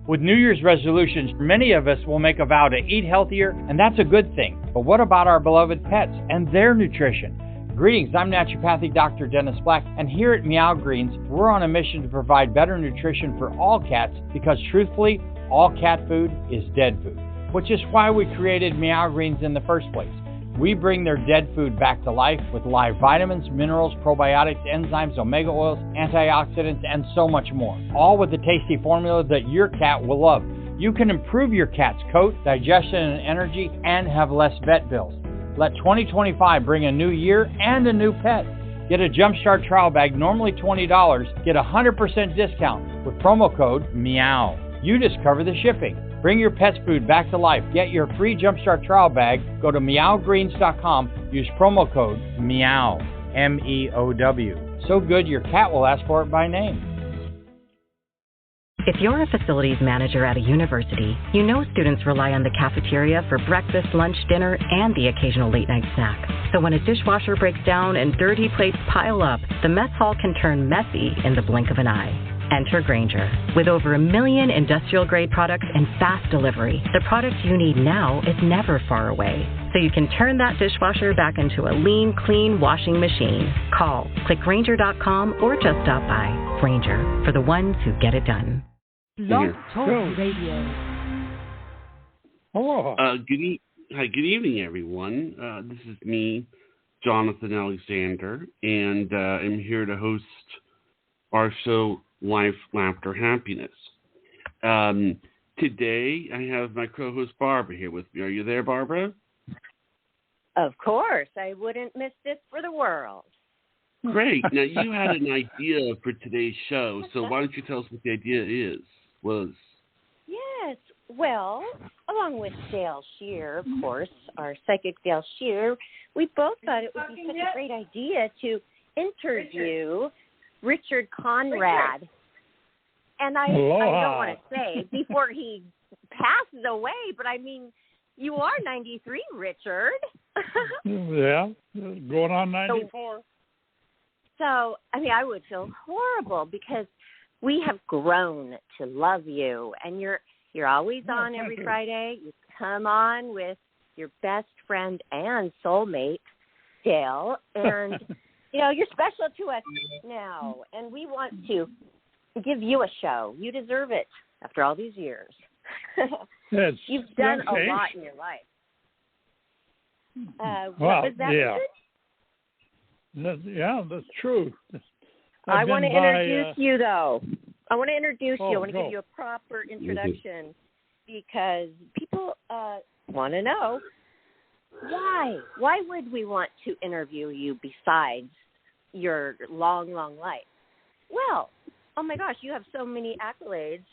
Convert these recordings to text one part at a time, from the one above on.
With New Year's resolutions, many of us will make a vow to eat healthier, and that's a good thing. But what about our beloved pets and their nutrition? Greetings, I'm naturopathic Dr. Dennis Black, and here at Meow Greens, we're on a mission to provide better nutrition for all cats because, truthfully, all cat food is dead food, which is why we created Meow Greens in the first place. We bring their dead food back to life with live vitamins, minerals, probiotics, enzymes, omega oils, antioxidants, and so much more. All with a tasty formula that your cat will love. You can improve your cat's coat, digestion, and energy, and have less vet bills. Let 2025 bring a new year and a new pet. Get a Jumpstart trial bag, normally $20. Get a 100% discount with promo code MEOW. You just cover the shipping. Bring your pet's food back to life. Get your free Jumpstart trial bag. Go to meowgreens.com. Use promo code MEOW, MEOW. So good your cat will ask for it by name. If you're a facilities manager at a university, you know students rely on the cafeteria for breakfast, lunch, dinner, and the occasional late-night snack. So when a dishwasher breaks down and dirty plates pile up, the mess hall can turn messy in the blink of an eye. Enter Grainger. With over 1 million industrial-grade products and fast delivery, the product you need now is never far away. So you can turn that dishwasher back into a lean, clean washing machine. Call, click Grainger.com, or just stop by. Grainger, for the ones who get it done. Blog Talk Radio. Hello. Good evening, everyone. This is me, Jonathan Alexander, and I'm here to host our show, Life, Laughter, Happiness. Today, I have my co-host Barbara here with me. Are you there, Barbara? Of course. I wouldn't miss this for the world. Great. Now, you had an idea for today's show, so why don't you tell us what the idea was? Yes. Well, along with Dayle Shear, of course, our psychic Dayle Shear, we both thought it would be such a great idea to interview Richard Conrad. And I don't want to say before he passes away, but I mean, you are 93, Richard. Yeah, going on 94. So, I mean, I would feel horrible because we have grown to love you, and you're always on every Friday. You come on with your best friend and soulmate, Dayle, and you know, you're special to us now, and we want to give you a show. You deserve it after all these years. You've done a lot in your life. Was that good? Yeah, that's true. I want to introduce you, though. I want to introduce you. I want to give you a proper introduction because people want to know why. Why would we want to interview you besides your long, long life? Well, oh my gosh, you have so many accolades.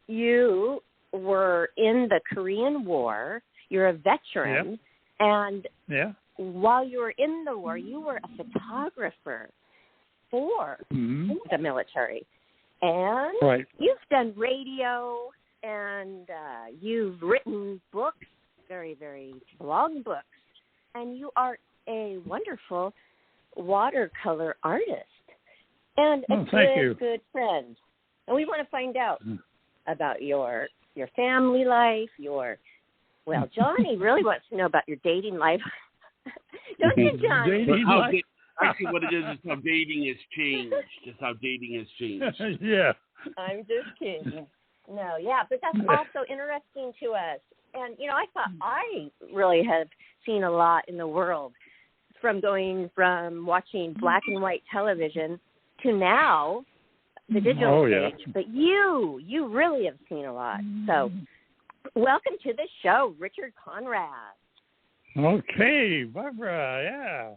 You were in the Korean War. You're a veteran. Yep. And while you were in the war, you were a photographer for the military. And you've done radio, and you've written books, very, very long books. And you are a wonderful watercolor artist and a good friend. And we want to find out about your family life, Johnny really wants to know about your dating life. Don't you, Johnny? Actually, what it is how dating has changed. Just how dating has changed. Yeah. I'm just kidding. No, yeah, but that's also interesting to us. And, you know, I thought I really have seen a lot in the world from going from watching black and white television to now the digital stage. But you really have seen a lot. So welcome to the show, Richard Conrad. Okay, Barbara, yeah.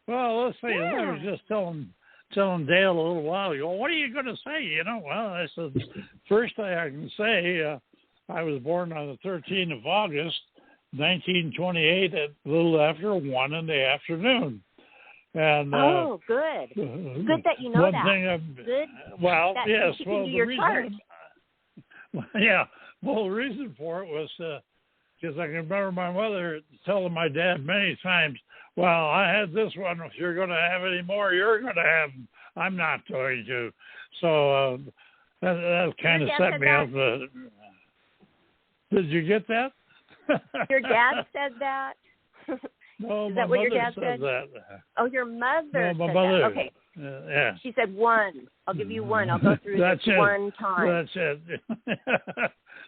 Well, let's see. I was just telling Dayle a little while ago, what are you going to say? You know, well, I said, first thing I can say, I was born on the 13th of August, 1928, at a little after 1 in the afternoon. And good. Good that you know one that. Good. Well, yes. Well, the reason. Well, the reason for it was because I can remember my mother telling my dad many times, well, I had this one. If you're going to have any more, you're going to have them. I'm not going to. So that kind of set me up. Did you get that? Your dad said that? No, Is my that what your mother dad said that. Oh, your mother No, my said mother. that. Okay. Yeah. She said one. I'll give you one. I'll go through That's this it. one time. That's it.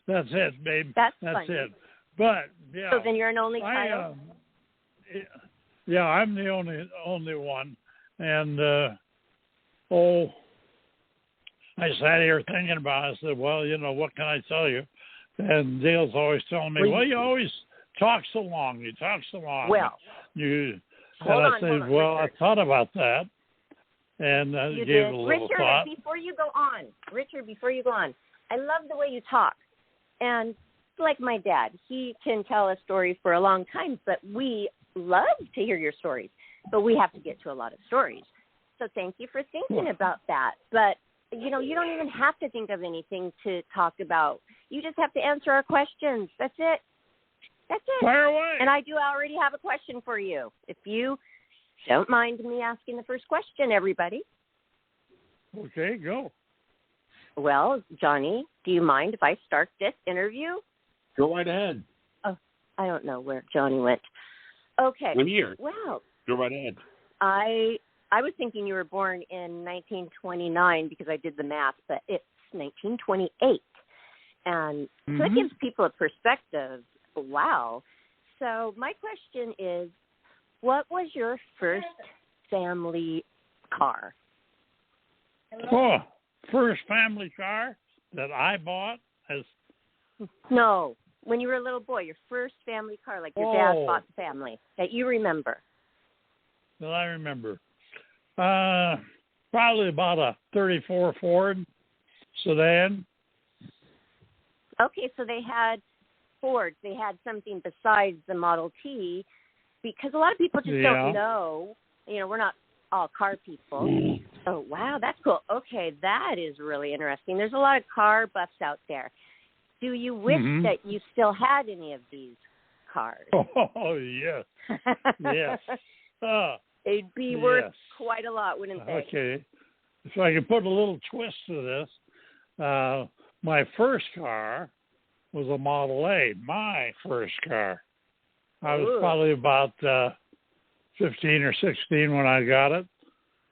That's it, babe. That's it. But yeah. So then you're an only child? Yeah, I'm the only one. And I sat here thinking about it. I said, well, what can I tell you? And Dale's always telling me, well, you always talk so long. You talk so long. Well, hold on, well, Richard. I thought about that. And you gave did. it a little Richard, thought. before you go on, I love the way you talk. And like my dad, he can tell a story for a long time, but we love to hear your stories. But we have to get to a lot of stories. So thank you for thinking about that. But, you don't even have to think of anything to talk about. You just have to answer our questions. That's it. Fire away. And I do already have a question for you. If you don't mind me asking the first question, everybody. Okay, go. Well, Johnny, do you mind if I start this interview? Go right ahead. Oh, I don't know where Johnny went. Okay. I'm here. Well, go right ahead. I was thinking you were born in 1929 because I did the math, but it's 1928. And so that gives people a perspective. Wow. So my question is, what was your first family car? Oh, first family car that I bought as... No, when you were a little boy, your first family car, like your dad bought the family, that you remember. That I remember. Probably about a 34 Ford sedan. Okay, so they had Fords. They had something besides the Model T, because a lot of people just don't know. We're not all car people. Oh, wow, that's cool. Okay, that is really interesting. There's a lot of car buffs out there. Do you wish that you still had any of these cars? Oh, yes. Yes. They'd be worth quite a lot, wouldn't they? Okay. So I can put a little twist to this. My first car was a Model A, my first car. I was probably about 15 or 16 when I got it.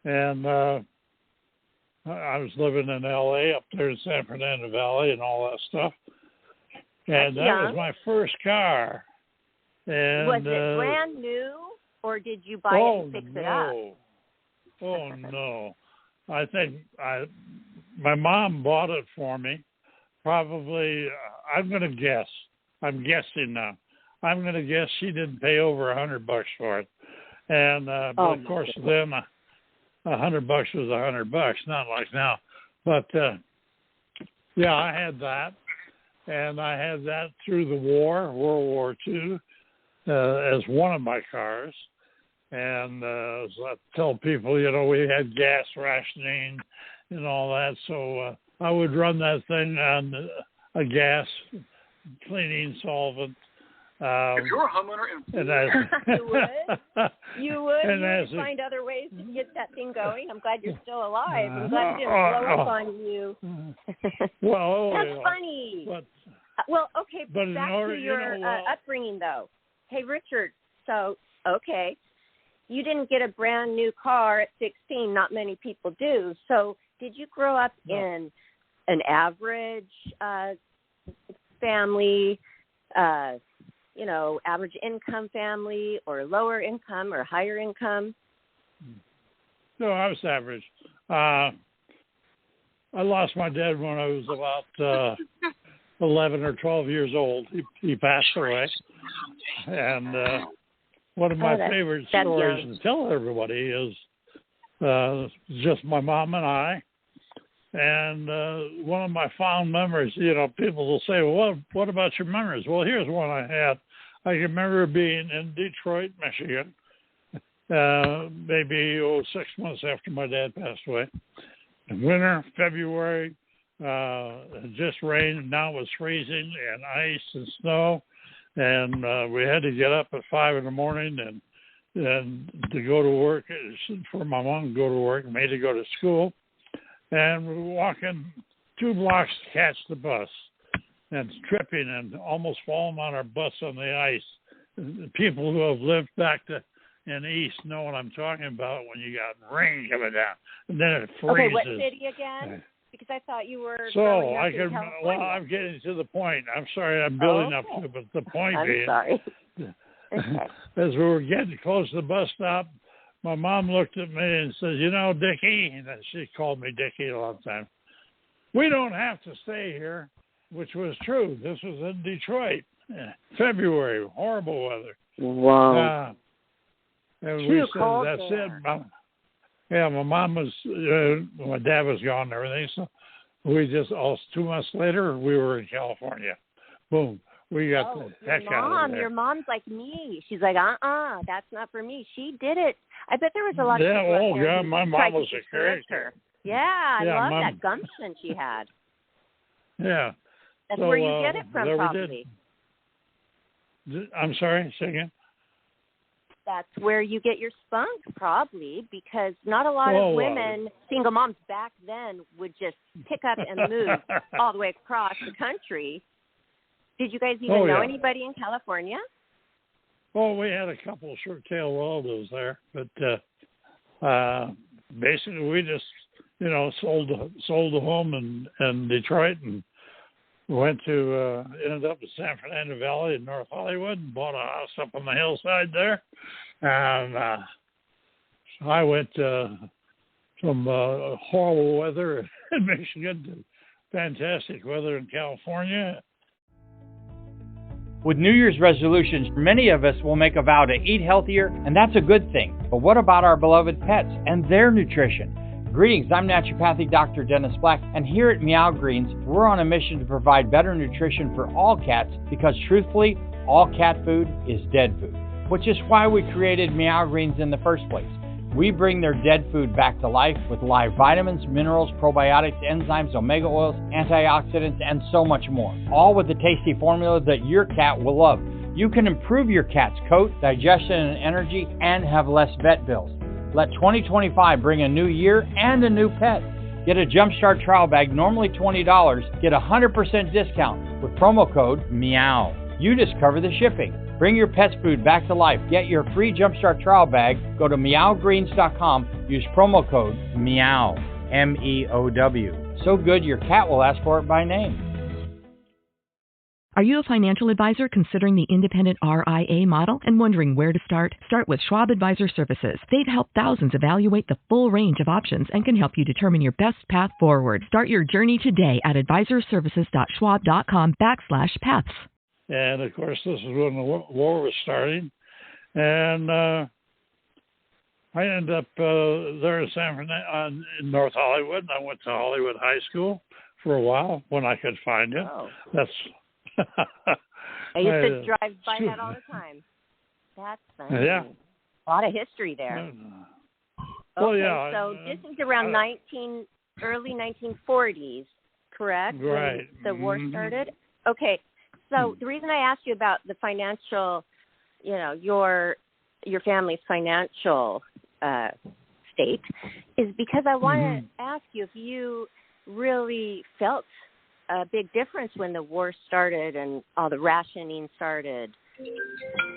And I was living in L.A., up there in San Fernando Valley and all that stuff. And that was my first car. And, was it brand new, or did you buy it and fix it up? Oh, no. I think my mom bought it for me. Probably, I'm going to guess. I'm guessing now. I'm going to guess she didn't pay over $100 for it. And, but of course, then $100 was $100, not like now. But, I had that. And I had that through the war, World War II, as one of my cars. And as I tell people, we had gas rationing and all that. So I would run that thing on a gas cleaning solvent. If you're a homeowner you would find other ways to get that thing going. I'm glad you're still alive. I'm glad it didn't blow up on you. Well, that's funny. But back to your upbringing, though. Hey, Richard, so, you didn't get a brand new car at 16. Not many people do. So did you grow up in an average family, average income family, or lower income or higher income? No, I was average. I lost my dad when I was about 11 or 12 years old. He passed away. And one of my favorite stories to tell everybody is just my mom and I. And one of my fond memories, people will say, well, what about your memories? Well, here's one I had. I can remember being in Detroit, Michigan, maybe 6 months after my dad passed away. In winter, February, it just rained. Now it was freezing and ice and snow. And we had to get up at 5 in the morning and to go to work, for my mom to go to work, me to go to school. And we were walking 2 blocks to catch the bus. and tripping and almost falling on our butts on the ice. The people who have lived back in the East know what I'm talking about when you got rain coming down and then it freezes. Okay, what city again? Because I thought you were. So I'm getting to the point. I'm sorry, I'm building up to it, but the point being, sorry. As we were getting close to the bus stop, my mom looked at me and says, "You know, Dickie," and she called me Dickie a lot of times. "We don't have to stay here," which was true. This was in Detroit, February, horrible weather. Wow. And we said, "That's it, Mom." Yeah, my mom was, my dad was gone and everything, so we just, 2 months later, we were in California. Boom. We got the heck out of there. Your mom's like me. She's like, that's not for me. She did it. I bet there was a lot of people my mom was a character. Yeah, I love that gumption she had. Yeah. That's where you get it from, probably. I'm sorry, say again? That's where you get your spunk, probably, because not a lot of women, single moms back then, would just pick up and move all the way across the country. Did you guys even know anybody in California? Well, we had a couple of short-tail relatives there, but basically we just, sold the home in Detroit and went to ended up in San Fernando Valley in North Hollywood and bought a house up on the hillside there, and I went from horrible weather in Michigan to fantastic weather in California. With New Year's resolutions, many of us will make a vow to eat healthier, and that's a good thing. But what about our beloved pets and their nutrition? Greetings, I'm naturopathic Dr. Dennis Black, and here at Meow Greens, we're on a mission to provide better nutrition for all cats because, truthfully, all cat food is dead food, which is why we created Meow Greens in the first place. We bring their dead food back to life with live vitamins, minerals, probiotics, enzymes, omega oils, antioxidants, and so much more, all with a tasty formula that your cat will love. You can improve your cat's coat, digestion, and energy, and have less vet bills. Let 2025 bring a new year and a new pet. Get a Jumpstart trial bag, normally $20. Get a 100% discount with promo code MEOW. You just cover the shipping. Bring your pet's food back to life. Get your free Jumpstart trial bag. Go to meowgreens.com. Use promo code MEOW. MEOW. So good your cat will ask for it by name. Are you a financial advisor considering the independent RIA model and wondering where to start? Start with Schwab Advisor Services. They've helped thousands evaluate the full range of options and can help you determine your best path forward. Start your journey today at advisorservices.schwab.com/paths. And, of course, this is when the war was starting. And I ended up there in San Fernando, in North Hollywood. And I went to Hollywood High School for a while when I could find it. Oh. That's I used to drive by that all the time. That's funny. Yeah. A lot of history there. Well, okay, yeah. So this is around early 1940s, correct? Right. When the war started? Okay. So the reason I asked you about the financial, your family's financial state is because I want to ask you if you really felt a big difference when the war started and all the rationing started.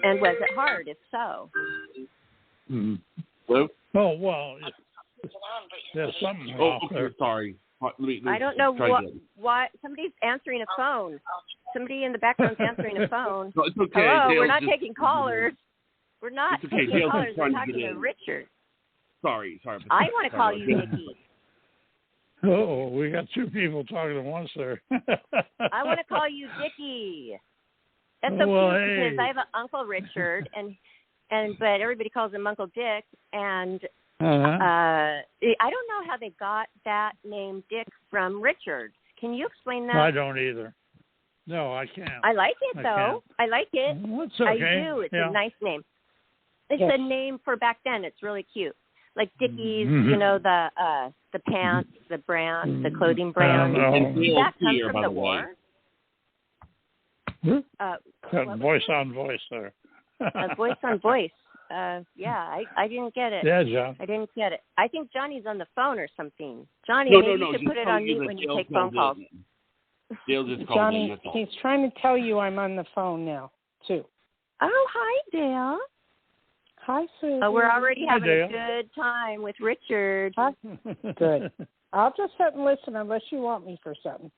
And was it hard, if so? Hello? Oh, well, there's something off there. Sorry. I don't know why. Somebody's answering a phone. Somebody in the background's answering a phone. No, it's okay. Hello, Dayle, we're not taking callers. We're not taking callers. We're talking to Richard. Sorry. I want to call you Nikki. Oh, we got two people talking at once there. I want to call you Dickie. That's so cute because I have an Uncle Richard, but everybody calls him Uncle Dick, and I don't know how they got that name Dick from Richard. Can you explain that? I don't either. No, I can't. I like it though. I like it. That's okay. I do. It's a nice name. It's a name for back then. It's really cute. Like Dickies, the pants, the brand, the clothing brand. Did that come from the war? Voice on voice there. Voice on voice. I didn't get it. Yeah, John. I didn't get it. I think Johnny's on the phone or something. Johnny, maybe you should put it on mute when you take phone calls. Dayle just called Johnny, in. That's all. he's trying to tell you I'm on the phone now, too. Oh, hi, Dayle. Hi, Susie. Oh, we're already having Dayle. a good time with Richard. Hi. Good. I'll just sit and listen unless you want me for something.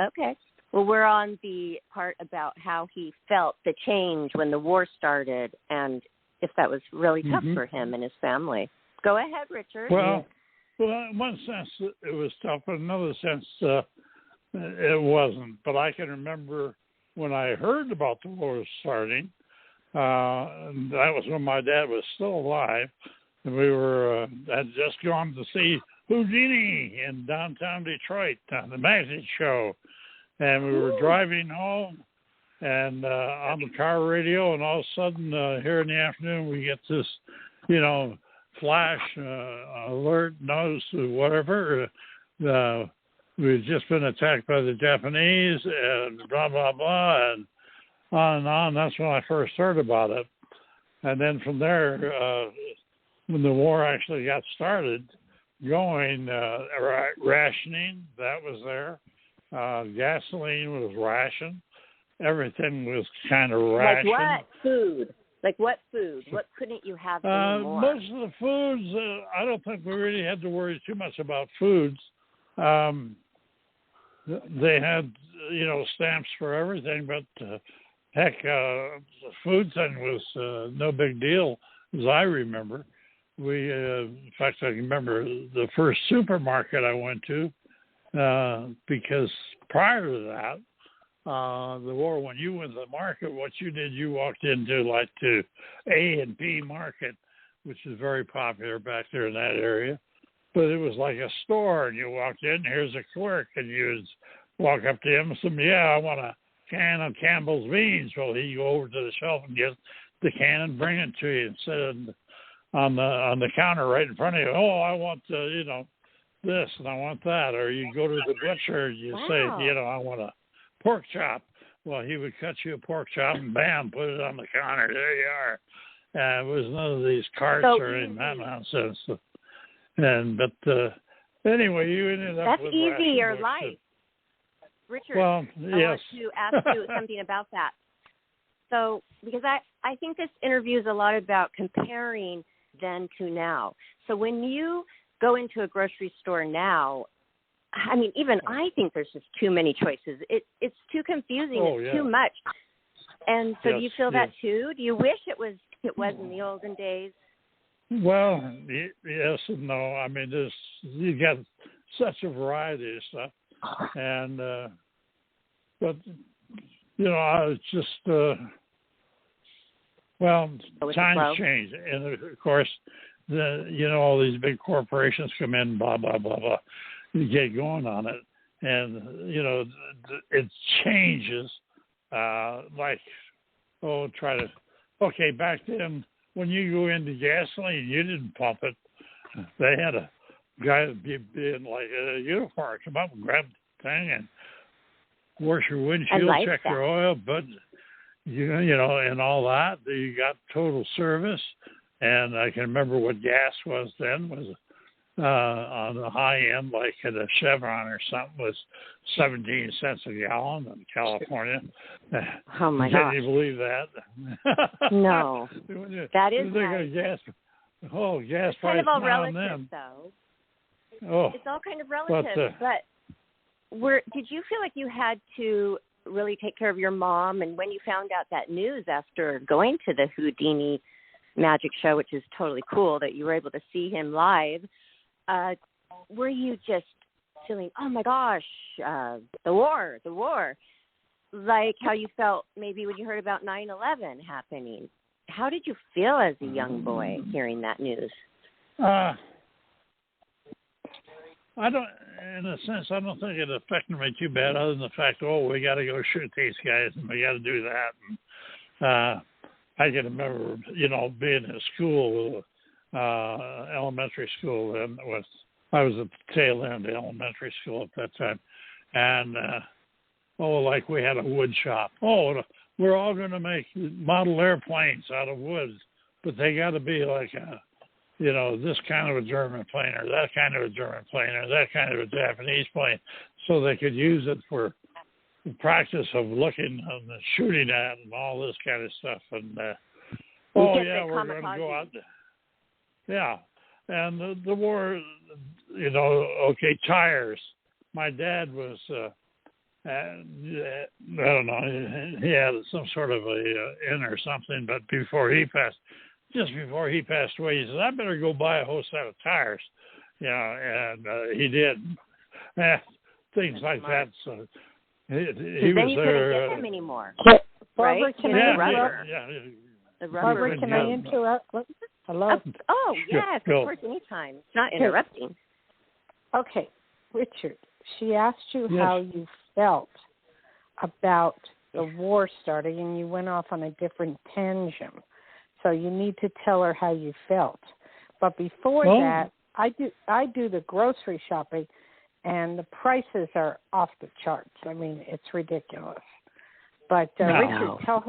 Okay. Well, we're on the part about how he felt the change when the war started and if that was really tough for him and his family. Go ahead, Richard. Well, in one sense, it was tough. In another sense, it wasn't. But I can remember when I heard about the war starting, and that was when my dad was still alive, and we had just gone to see Houdini in downtown Detroit on the magic show. And we were driving home and on the car radio, and all of a sudden, here in the afternoon, we get this, flash alert, notice, whatever. We'd just been attacked by the Japanese and blah, blah, blah, and on. That's when I first heard about it. And then from there, when the war actually got started, rationing, that was there. Gasoline was rationed. Everything was kind of rationed. Like what food? What couldn't you have anymore? Most of the foods, I don't think we really had to worry too much about foods. They had, stamps for everything, but the food thing was no big deal, as I remember. In fact, I remember the first supermarket I went to, because prior to that, the war, when you went to the market, what you did, you walked into like the A&P market, which is very popular back there in that area. But it was like a store, and you walked in, here's a clerk, and you walk up to him and say, I want a can of Campbell's beans. Well, he'd go over to the shelf and get the can and bring it to you and sit on the counter right in front of you. Oh, I want, this and I want that. Or you go to the butcher and you say, I want a pork chop. Well, he would cut you a pork chop and bam, put it on the counter. There you are. It was none of these carts or any of that nonsense. But anyway, you ended up with easier life. Richard, well, yes. I want to ask you something about that. So, because I think this interview is a lot about comparing then to now. So when you go into a grocery store now, I mean, even I think there's just too many choices. It's too confusing. It's too much. And so do you feel that too? Do you wish it was in the olden days? Well, yes and no. I mean, you got such a variety of stuff. And, but, I was just, times change. And, of course, all these big corporations come in, blah, blah, blah, blah. You get going on it. And, it changes, back then, when you go into gasoline, you didn't pump it. They had a guy be in like a uniform, come up and grab the thing and wash your windshield, check your oil, but and all that. You got total service, and I can remember what gas was then was on the high end, like at a Chevron or something, was 17 cents a gallon in California. Oh my gosh! Can you believe that? No, that is nice. Gas it's price kind of all now relative, and then. Though. It's all kind of relative. But did you feel like you had to really take care of your mom? And when you found out that news after going to the Houdini magic show, which is totally cool that you were able to see him live, were you just feeling, oh my gosh, the war, like how you felt maybe when you heard about 9/11 happening? How did you feel as a young boy hearing that news? I don't think it affected me too bad, other than the fact, we got to go shoot these guys and we got to do that. And, I can remember, being in school, elementary school, and I was at the tail end of elementary school at that time, and like we had a wood shop. We're all going to make model airplanes out of wood, but they got to be like this kind of a German plane or that kind of a German plane or that kind of a Japanese plane, so they could use it for practice of looking and shooting at and all this kind of stuff. And we're going to go out there. Yeah, and the war, tires. My dad was, I don't know, he had some sort of in or something, but just before he passed away, he said, I better go buy a whole set of tires. And he did. Things like that. So he was then you couldn't get them anymore. Barbara, right? can I interrupt? Hello? Oh, yes, of course, anytime. It's not interrupting. Okay, Richard, she asked you how you felt about the war starting, and you went off on a different tangent. So you need to tell her how you felt. But before that, I do the grocery shopping, and the prices are off the charts. I mean, it's ridiculous. But Richard, tell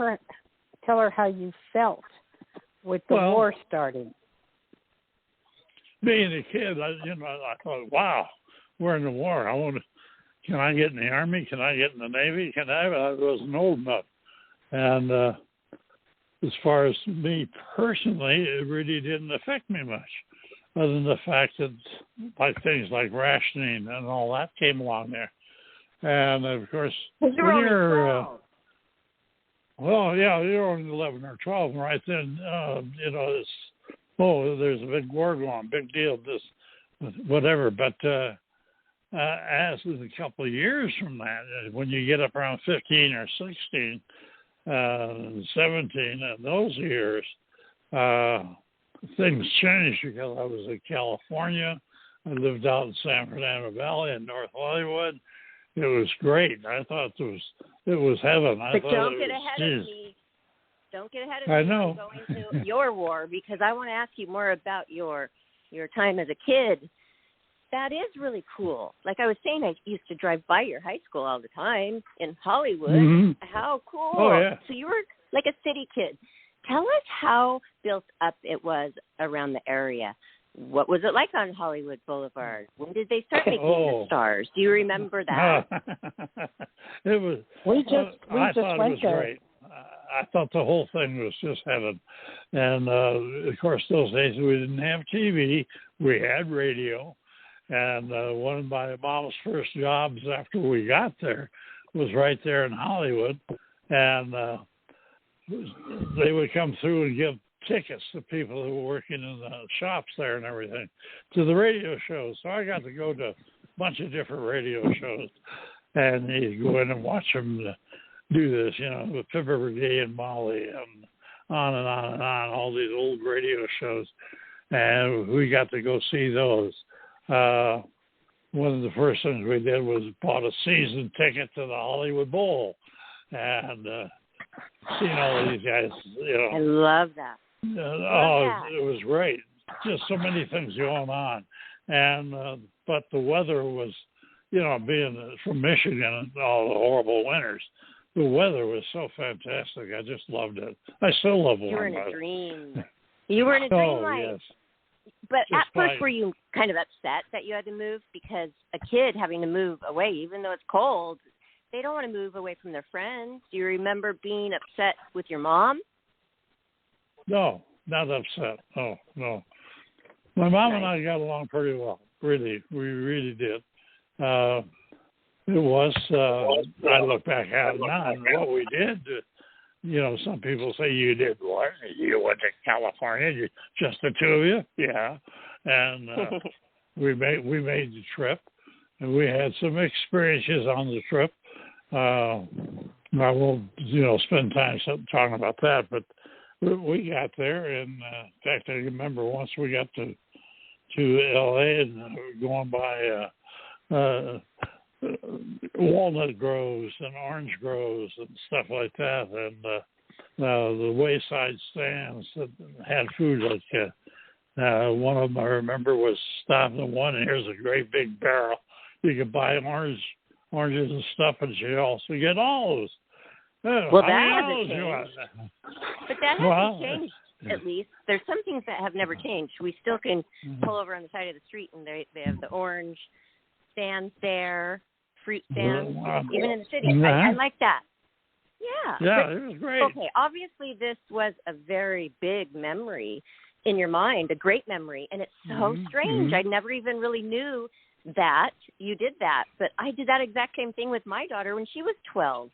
her how you felt with the war starting. Being a kid, I thought, wow, we're in the war. Can I get in the Army? Can I get in the Navy? I wasn't old enough. And as far as me personally, it really didn't affect me much, other than the fact that things like rationing and all that came along there. And, of course, you're only 11 or 12, and right then, there's a big war going on, big deal, this, whatever. But as with a couple of years from that, when you get up around 15 or 16, 17, and those years, things changed because I was in California. I lived out in San Fernando Valley in North Hollywood. It was great. I thought it was heaven. But don't get ahead of me. Don't get ahead of me. I know. Going to your war, because I want to ask you more about your time as a kid. That is really cool. Like I was saying, I used to drive by your high school all the time in Hollywood. Mm-hmm. How cool. Oh, yeah. So you were like a city kid. Tell us how built up it was around the area. What was it like on Hollywood Boulevard? When did they start making the stars? Do you remember that? It was. We just went there. Great. I thought the whole thing was just heaven. And of course, those days we didn't have TV. We had radio. And one of my mom's first jobs after we got there was right there in Hollywood. And they would come through and give tickets to people who were working in the shops there and everything to the radio shows. So I got to go to a bunch of different radio shows, and you go in and watch them do this, with Fibber Brigade and Molly and on and on and on, all these old radio shows. And we got to go see those. One of the first things we did was bought a season ticket to the Hollywood Bowl and seeing all these guys, I love that. It was great. Just so many things going on. And but the weather was, being from Michigan and all the horrible winters, the weather was so fantastic. I just loved it. I still love warm weather. You were in a dream. You were in a dream life. Yes. But at first, were you kind of upset that you had to move? Because a kid having to move away, even though it's cold, they don't want to move away from their friends. Do you remember being upset with your mom? No, not upset. No. My mom and I got along pretty well. Really, we really did. It was, I look back at it now, and what we did, some people say you did what? You went to California, just the two of you? Yeah. And we made the trip, and we had some experiences on the trip. I won't, spend time talking about that, but we got there, and in fact, I remember once we got to L.A. and going by walnut groves and orange groves and stuff like that, and the wayside stands that had food like one of them I remember was stopping at one, and here's a great big barrel. You could buy oranges and stuff, and you also get olives. Well, that hasn't changed. But that hasn't changed, at least. There's some things that have never changed. We still can pull over on the side of the street, and they have the orange stands there, fruit stands, even in the city. I like that. Yeah. Yeah, it was great. Okay, obviously this was a very big memory in your mind, a great memory, and it's so strange. I never even really knew that you did that, but I did that exact same thing with my daughter when she was 12.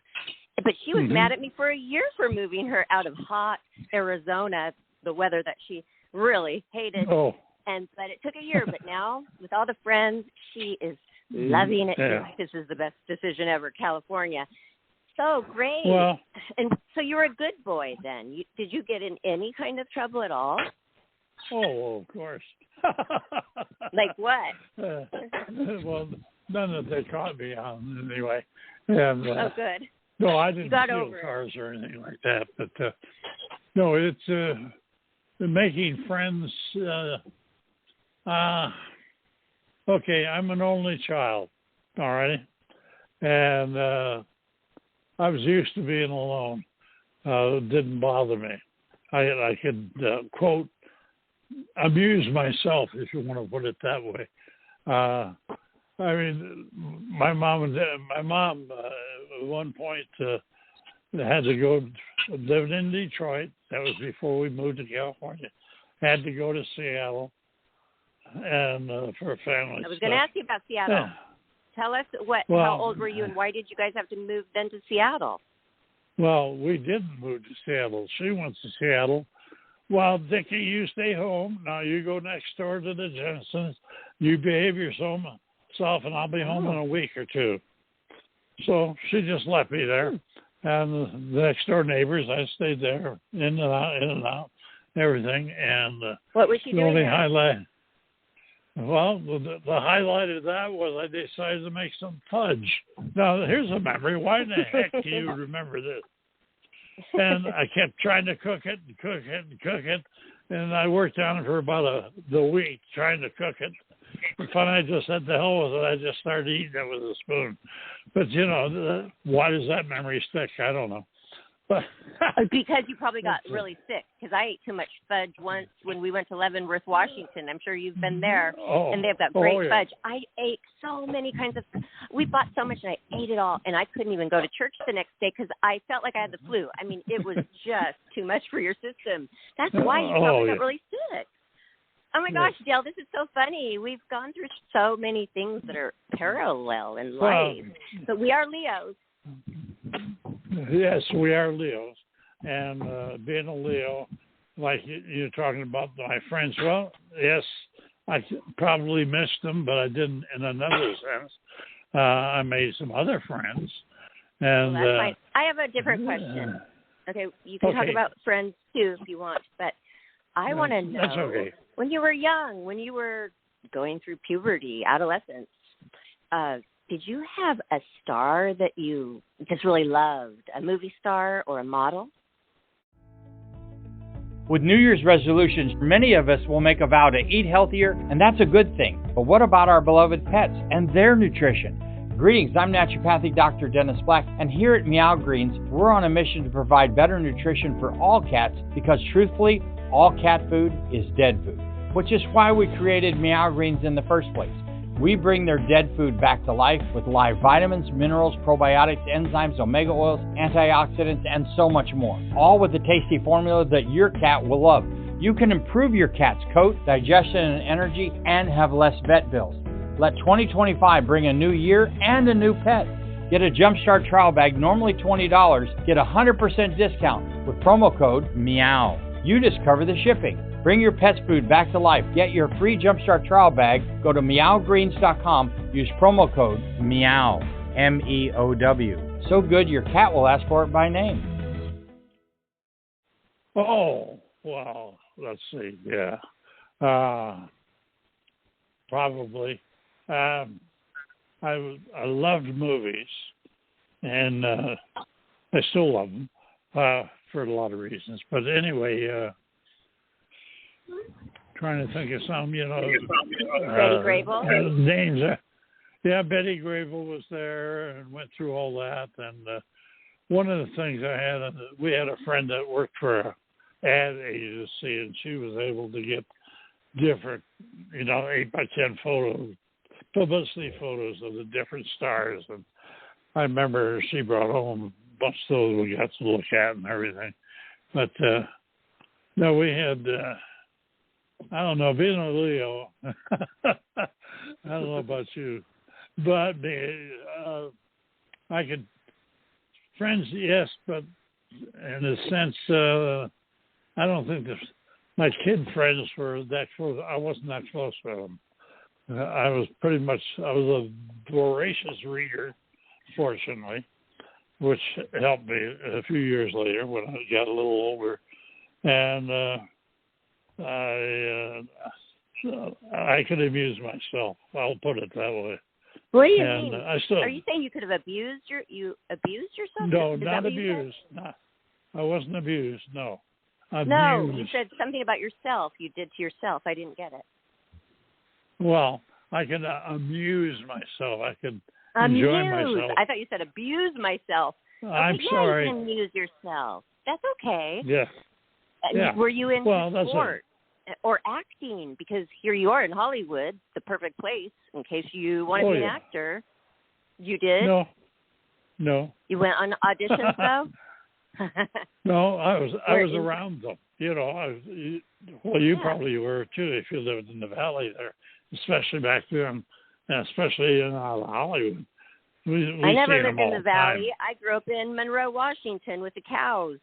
But she was mad at me for a year for moving her out of hot Arizona, the weather that she really hated. Oh. But it took a year. But now, with all the friends, she is loving it. Yeah. This is the best decision ever, California. So great. Well, and so you were a good boy then. Did you get in any kind of trouble at all? Oh, of course. Like what? Well, none that they caught me on anyway. And, oh, good. No, I didn't steal cars or anything like that. But no, it's making friends. Okay, I'm an only child. All right, and I was used to being alone. It didn't bother me. I could quote amuse myself, if you want to put it that way. I mean, my mom at one point had to go, lived in Detroit. That was before we moved to California. Had to go to Seattle and for family. I was going to ask you about Seattle. Yeah. Tell us how old were you and why did you guys have to move then to Seattle? Well, we didn't move to Seattle. She went to Seattle. Well, Dickie, you stay home. Now you go next door to the Jensens. You behave yourself, and I'll be home in a week or two. So she just left me there. And the next door neighbors, I stayed there, in and out, everything. And what was she doing? Well, the highlight of that was I decided to make some fudge. Now, here's a memory. Why in the heck do you remember this? And I kept trying to cook it. And I worked on it for about the week trying to cook it. And finally, I just said, the hell with it. I just started eating it with a spoon. But, why does that memory stick? I don't know. But because you probably got really sick. Because I ate too much fudge once when we went to Leavenworth, Washington. I'm sure you've been there. And they've got great fudge. I ate so many kinds of. We bought so much, and I ate it all. And I couldn't even go to church the next day because I felt like I had the flu. I mean, it was just too much for your system. That's why you probably got really sick. Oh, my gosh, Dayle, this is so funny. We've gone through so many things that are parallel in life. But we are Leos. Yes, we are Leos. And being a Leo, like you're talking about my friends, well, yes, I probably missed them, but I didn't in another sense. I made some other friends. And well, that's fine. I have a different question. Okay, you can talk about friends, too, if you want. But I want to know, when you were young, when you were going through puberty, adolescence, did you have a star that you just really loved, a movie star or a model? With New Year's resolutions, many of us will make a vow to eat healthier, and that's a good thing. But what about our beloved pets and their nutrition? Greetings, I'm naturopathic Dr. Dennis Black, and here at Meow Greens, we're on a mission to provide better nutrition for all cats because, truthfully, all cat food is dead food, which is why we created Meow Greens in the first place. We bring their dead food back to life with live vitamins, minerals, probiotics, enzymes, omega oils, antioxidants, and so much more. All with a tasty formula that your cat will love. You can improve your cat's coat, digestion, and energy, and have less vet bills. Let 2025 bring a new year and a new pet. Get a Jumpstart trial bag, normally $20. Get a 100% discount with promo code MEOW. You just cover the shipping. Bring your pet's food back to life. Get your free Jumpstart trial bag. Go to meowgreens.com. Use promo code MEOW, MEOW. So good your cat will ask for it by name. Oh, well, let's see. Yeah. Probably. I loved movies, and I still love them for a lot of reasons. But anyway, trying to think of some, Betty Grable? Names. Betty Grable was there and went through all that. And one of the things we had a friend that worked for an ad agency, and she was able to get different, 8x10 photos publicity photos of the different stars, and I remember she brought home a bunch of those we got to look at and everything. But no, we had I don't know, being a Leo. I don't know about you, but I could friends, yes, but in a sense, I don't think my kid friends were that close. I wasn't that close with them. I was a voracious reader, fortunately, which helped me a few years later when I got a little older. And I could amuse myself. I'll put it that way. What do you mean? Are you saying you could have abused yourself? No, not abused. I wasn't abused. No. No, you said something about yourself. You did to yourself. I didn't get it. Well, I can amuse myself. I can enjoy myself. I thought you said abuse myself. I'm sorry. You can amuse yourself. That's okay. Yeah. Were you in sport or acting? Because here you are in Hollywood, the perfect place in case you want to be an actor. You did? No. You went on auditions though? No, I was around them. You know, you probably were too if you lived in the valley there, especially back then, and especially in Hollywood. I never lived in the valley. I grew up in Monroe, Washington, with the cows.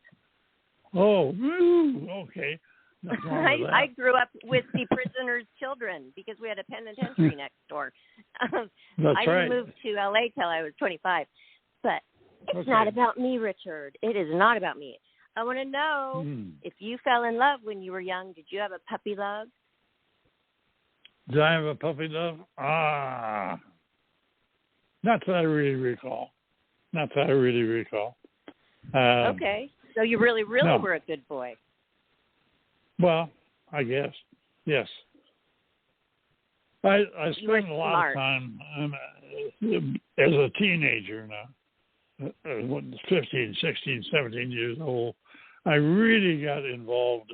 Oh, okay. I grew up with the prisoners' children because we had a penitentiary next door. That's right. I moved to L.A. till I was 25. But it's not about me, Richard. It is not about me. I want to know if you fell in love when you were young. Did you have a puppy love? Did I have a puppy love? Not that I really recall. Okay. So you really were a good boy. Well, I guess. Yes. I spent a lot of time as a teenager now, 15, 16, 17 years old. I really got involved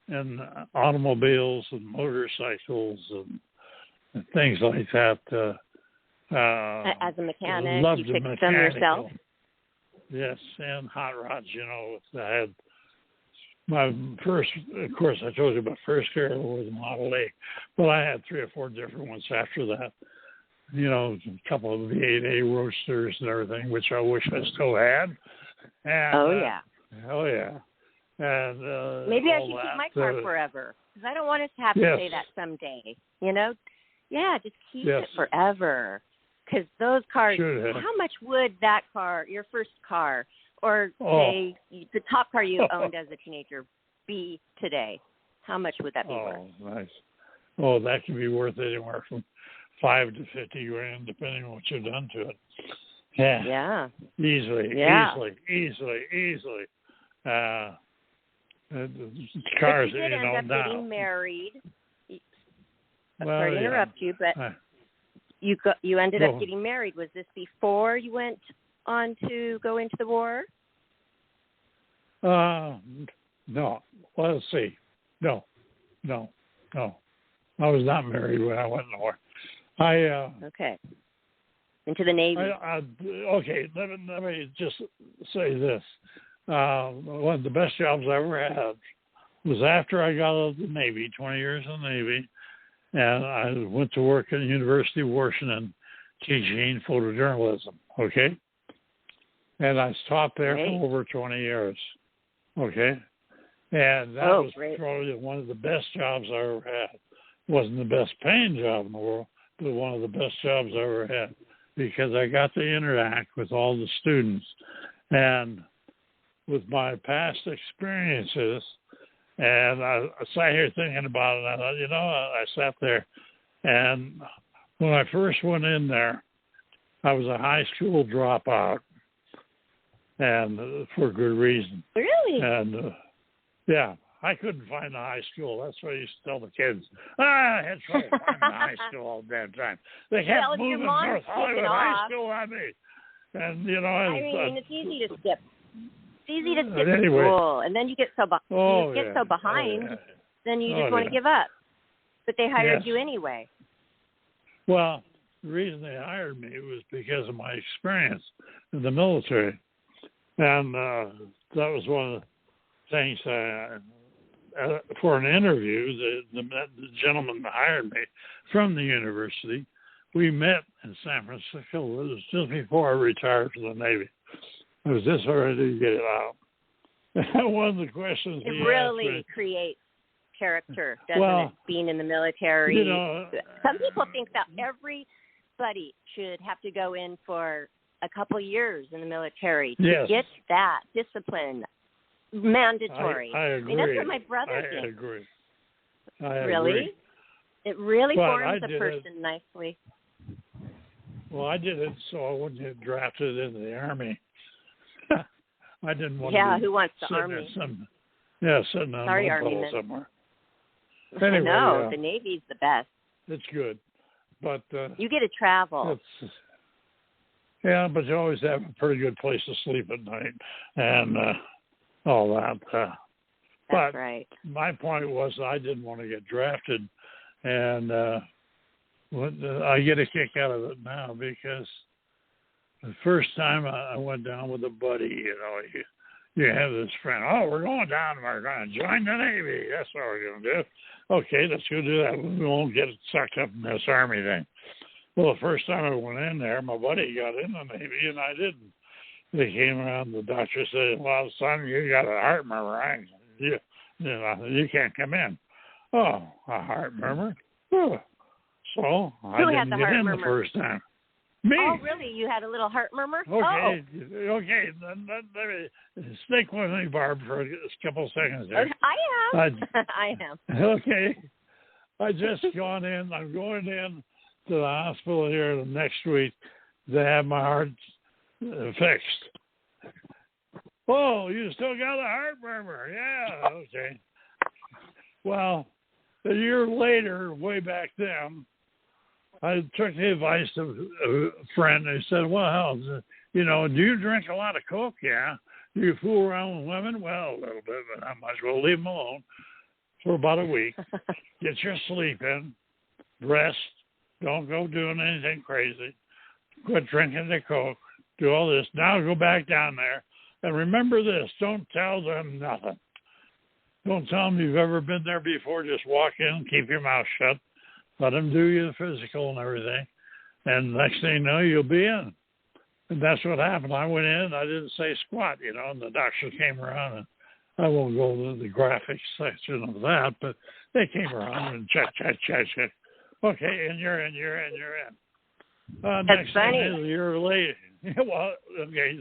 in automobiles and motorcycles and things like that. As a mechanic, loved you fixed them yourself? Yes, and hot rods, you know. I had my first, of course, I told you my first car was a Model A, but I had 3 or 4 different ones after that. You know, a couple of V8A roadsters and everything, which I wish I still had. And, Oh, yeah. And maybe I should keep my car forever, because I don't want us to have to say that someday. You know? Yeah, just keep it forever. Because those cars, how much would that car, your first car, or say the top car you owned as a teenager, be today? How much would that be worth? Oh, nice. Oh, that could be worth anywhere from $5,000 to $50,000, depending on what you've done to it. Yeah. Easily. Cars, but you did end up now. Getting married. Sorry to interrupt you, but you ended up getting married. Was this before you went on to go into the war? No. Let's see. No. I was not married when I went in the war. Okay. Into the Navy. Okay, let me just say this. One of the best jobs I ever had was after I got out of the Navy, 20 years in the Navy, and I went to work at the University of Washington teaching photojournalism, okay? And I taught there for over 20 years, okay? And that was probably one of the best jobs I ever had. Wasn't the best paying job in the world, but one of the best jobs I ever had, because I got to interact with all the students. And with my past experiences, and I sat here thinking about it, and I thought, I sat there, and when I first went in there, I was a high school dropout, and for good reason. Really? And, I couldn't find a high school. That's what I used to tell the kids. I had trouble finding a high school all the damn time. They kept moving North Hollywood High School on me. And, it's easy to skip. It's easy to skip school, and then you get so behind, then you just want to give up. But they hired you anyway. Well, the reason they hired me was because of my experience in the military. And that was one of the things for an interview, the gentleman that hired me from the university, we met in San Francisco. It was just before I retired from the Navy. I was just ready to get it out. One of the questions it really creates character, doesn't it? Being in the military. Some people think that everybody should have to go in for a couple years in the military to get that discipline. Mandatory. I agree. I mean, that's what my brother thinks. I agree. Really? It really forms a person nicely. Well, I did it so I wouldn't get drafted into the Army. I didn't want to. Yeah, who wants the Army? Sitting on a boat somewhere. Anyway, no, the Navy's the best. It's good, but you get to travel. Yeah, but you always have a pretty good place to sleep at night, and all that. That's right. My point was I didn't want to get drafted, and I get a kick out of it now because the first time I went down with a buddy, you have this friend. Oh, we're going down. We're going to join the Navy. That's what we're going to do. Okay, let's go do that. We won't get sucked up in this Army thing. Well, the first time I went in there, my buddy got in the Navy, and I didn't. They came around, the doctor said, well, son, you got a heart murmur. You can't come in. Oh, a heart murmur? Oh. So I didn't get in the first time. Me. Oh, really? You had a little heart murmur? Okay. Okay. Let me stick with me, Barb, for a couple seconds there. I am. I am. Okay. I just gone in. I'm going in to the hospital here the next week to have my heart fixed. Oh, you still got a heart murmur? Yeah. Okay. Well, a year later, way back then, I took the advice of a friend who said, well, do you drink a lot of Coke? Yeah. Do you fool around with women? Well, a little bit, but I might as well leave them alone for about a week. Get your sleep in, rest, don't go doing anything crazy, quit drinking the Coke, do all this. Now go back down there, and remember this, don't tell them nothing. Don't tell them you've ever been there before. Just walk in, keep your mouth shut. Let them do you the physical and everything. And next thing you know, you'll be in. And that's what happened. I went in, I didn't say squat, and the doctor came around, and I won't go to the graphics section of that, but they came around and check. Okay, and you're in. Next thing is a year later. Well, okay,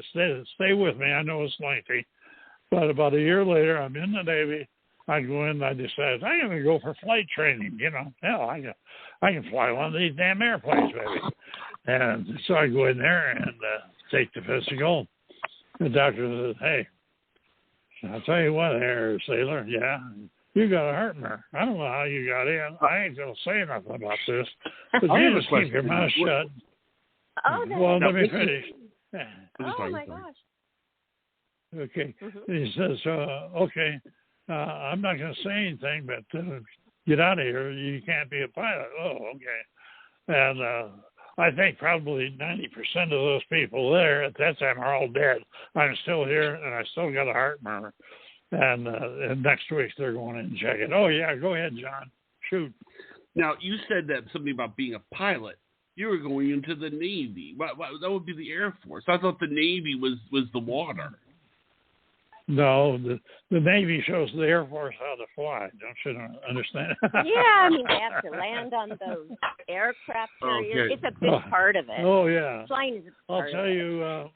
stay with me. I know it's lengthy. But about a year later, I'm in the Navy. I go in and I decided I'm going to go for flight training. Hell, I can fly one of these damn airplanes, baby. And so I go in there and take the physical. The doctor says, hey, I'll tell you what, there, sailor, yeah, you got a heart murmur. I don't know how you got in. I ain't going to say nothing about this. But you just keep your mouth shut. Well, let me finish. Oh, my gosh. Okay. He says, okay. I'm not going to say anything, but get out of here. You can't be a pilot. Oh, okay. And I think probably 90% of those people there at that time are all dead. I'm still here, and I still got a heart murmur. And next week they're going in and check it. Oh, yeah, go ahead, John. Shoot. Now, you said that something about being a pilot. You were going into the Navy. That would be the Air Force. I thought the Navy was the water. No, the Navy shows the Air Force how to fly. Don't you understand? Yeah, they have to land on those aircraft carriers. Okay. It's a big part of it. Oh, yeah. Flying is a part I'll tell you,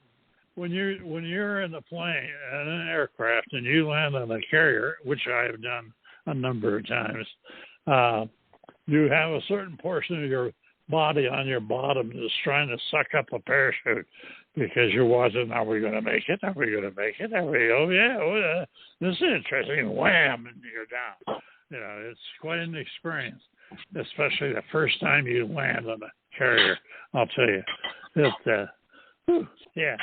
when you're in a plane, in an aircraft, and you land on a carrier, which I have done a number of times, you have a certain portion of your body on your bottom that's trying to suck up a parachute because you're watching, are we going to make it? Are we going to make it? This is interesting. Wham, and you're down. It's quite an experience, especially the first time you land on a carrier. I'll tell you. Yeah.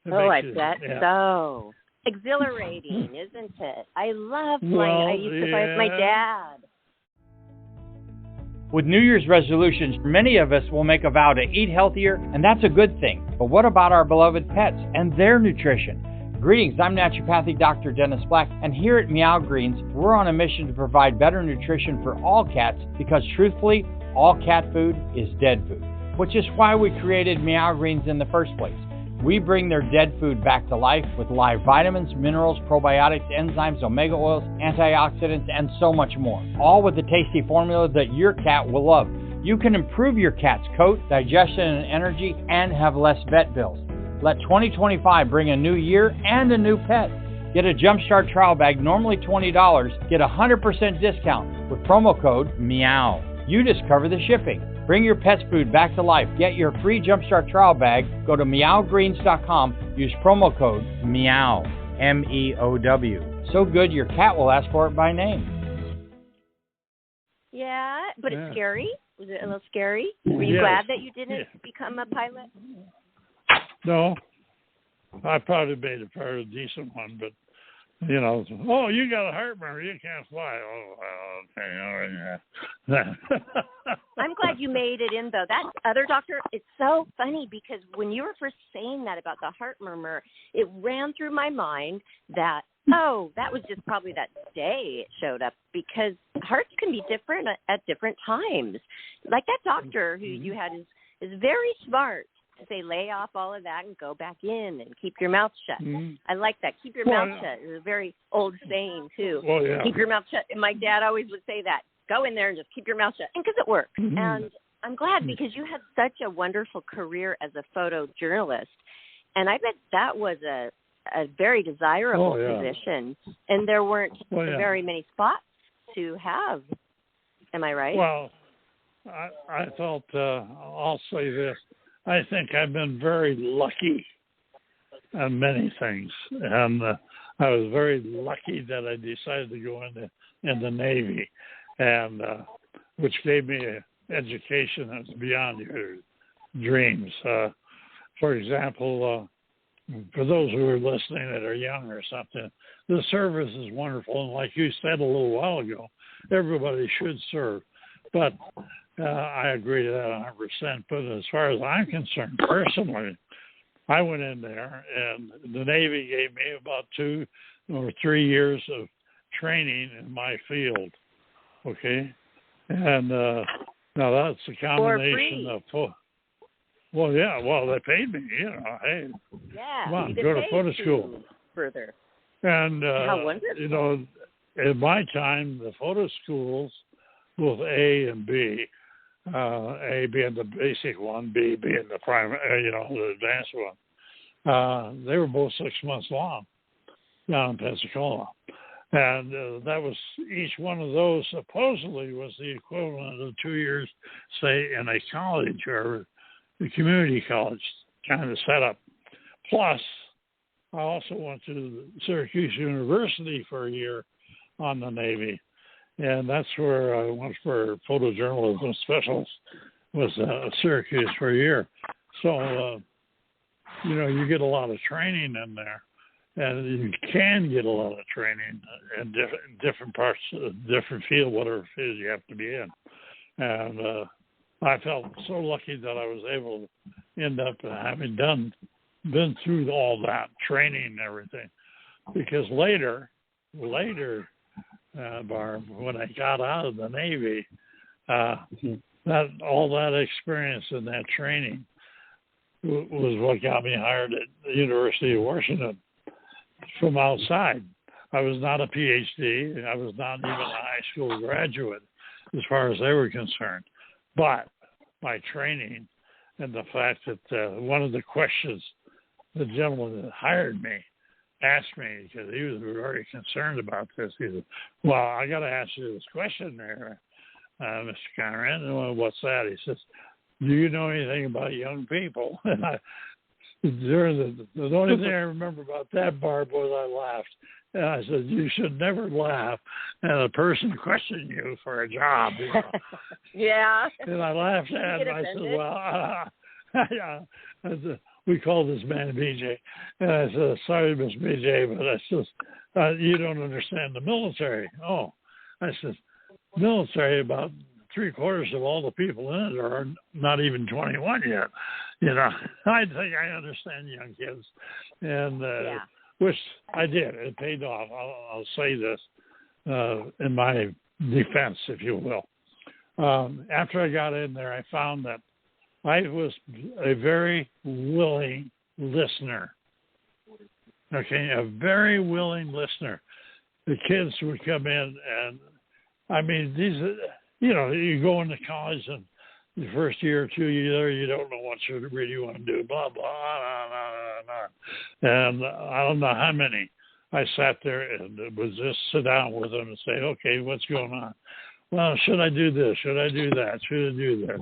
I bet so. Exhilarating, isn't it? I love flying. I used to fly with my dad. With New Year's resolutions, many of us will make a vow to eat healthier, and that's a good thing. But what about our beloved pets and their nutrition? Greetings, I'm naturopathic Dr. Dennis Black, and here at Meow Greens, we're on a mission to provide better nutrition for all cats because, truthfully, all cat food is dead food, which is why we created Meow Greens in the first place. We bring their dead food back to life with live vitamins, minerals, probiotics, enzymes, omega oils, antioxidants, and so much more, all with a tasty formula that your cat will love. You can improve your cat's coat, digestion, and energy, and have less vet bills. Let 2025 bring a new year and a new pet. Get a Jumpstart trial bag, normally $20. Get a 100% discount with promo code MEOW. You just cover the shipping. Bring your pet's food back to life. Get your free Jumpstart trial bag. Go to meowgreens.com. Use promo code MEOW, MEOW. So good your cat will ask for it by name. Yeah, but it's scary. Was it a little scary? Were you glad that you didn't become a pilot? No, I probably made a fairly decent one, but you know, oh, you got a heart murmur, you can't fly. Oh, well, okay, all right. I'm glad you made it in, though. That other doctor, it's so funny because when you were first saying that about the heart murmur, it ran through my mind that, oh, that was just probably that day it showed up because hearts can be different at different times. Like that doctor who you had is very smart. Say lay off all of that and go back in and keep your mouth shut. I like that. Keep your mouth shut. It's a very old saying too. Keep your mouth shut. And my dad always would say that. Go in there and just keep your mouth shut. And because it works. And I'm glad because you had such a wonderful career as a photojournalist. And I bet that was a very desirable position. And there weren't very many spots to have. Am I right? Well, I felt, I'll say this. I think I've been very lucky on many things, and I was very lucky that I decided to go in the Navy, and which gave me an education that's beyond your dreams. For example, for those who are listening that are young or something, the service is wonderful, and like you said a little while ago, everybody should serve, but I agree to that 100%. But as far as I'm concerned, personally, I went in there, and the Navy gave me about 2 or 3 years of training in my field. Okay, and now that's a combination of. Well, yeah. Well, they paid me. You know, hey, come on, go to photo school. Further. And how wonderful. you know, in my time, the photo schools, both A and B. A being the basic one, B being the primary, the advanced one. They were both 6 months long down in Pensacola. And that was, each one of those supposedly was the equivalent of 2 years, say, in a college or a community college kind of setup. Plus, I also went to Syracuse University for a year on the Navy. And that's where I went for photojournalism specialist, was Syracuse for a year. So, you get a lot of training in there, and you can get a lot of training in different parts, different field, whatever field you have to be in. And I felt so lucky that I was able to end up having been through all that training and everything, because later, Barb, when I got out of the Navy, all that experience and that training was what got me hired at the University of Washington from outside. I was not a PhD. I was not even a high school graduate as far as they were concerned. But my training and the fact that one of the questions the gentleman that hired me asked me, because he was very concerned about this. He said, well, I got to ask you this question there, Mr. Conrad. And what's that? He says, do you know anything about young people? And the only thing I remember about that, Barb, was I laughed. And I said, you should never laugh at a person questioning you for a job. Yeah. And I laughed at him. I said, well, we call this man BJ. And I said, sorry, Miss BJ, but I said, you don't understand the military. Oh, I said, military, about 3/4 of all the people in it are not even 21 yet. You know, I think I understand young kids, and which I did. It paid off. I'll say this in my defense, if you will. After I got in there, I found that I was a very willing listener. Okay, a very willing listener. The kids would come in, and I mean, these, you know, you go into college, and the first year or 2 years there, you don't know what you really want to do, blah, blah, blah, blah, blah. And I don't know how many I sat there and would just sit down with them and say, okay, what's going on? Well, should I do this? Should I do that? Should I do this?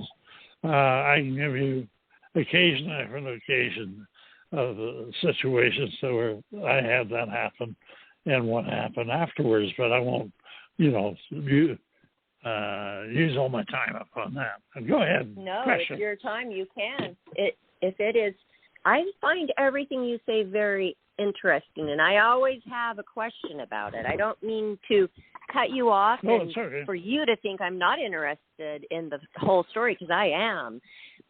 I can give you occasion after occasion of situations where I had that happen and what happened afterwards, but I won't, you know, use all my time up on that. Go ahead. No, question. It's your time. You can. If it is, I find everything you say very interesting, and I always have a question about it. I don't mean to cut you off for you to think I'm not interested in the whole story, because I am.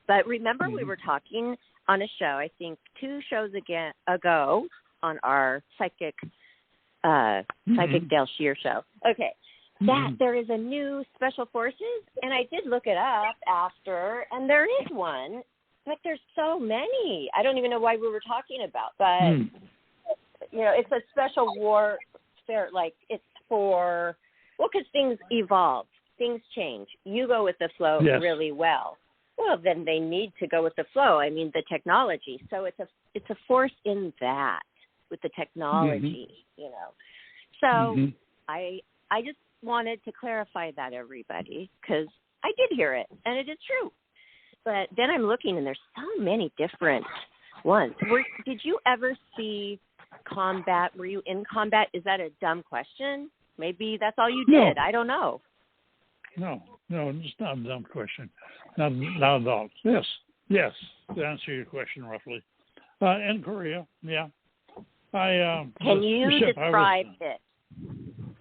But remember, we were talking on a show, I think 2 shows ago, on our psychic Dayle Shear show. Okay. That there is a new special forces, and I did look it up after, and there is one, but there's so many. I don't even know why we were talking about, but you know, it's a special warfare, like it's for, well, because things evolve, things change. You go with the flow really well. Well, then they need to go with the flow. I mean, the technology. So it's a force in that with the technology, you know. So I just wanted to clarify that, everybody, because I did hear it, and it is true. But then I'm looking, and there's so many different ones. Did you ever see combat? Were you in combat? Is that a dumb question? Maybe that's all you did. I don't know. No, it's not a dumb question. Not at all. Yes. To answer your question roughly, in Korea, Can you describe it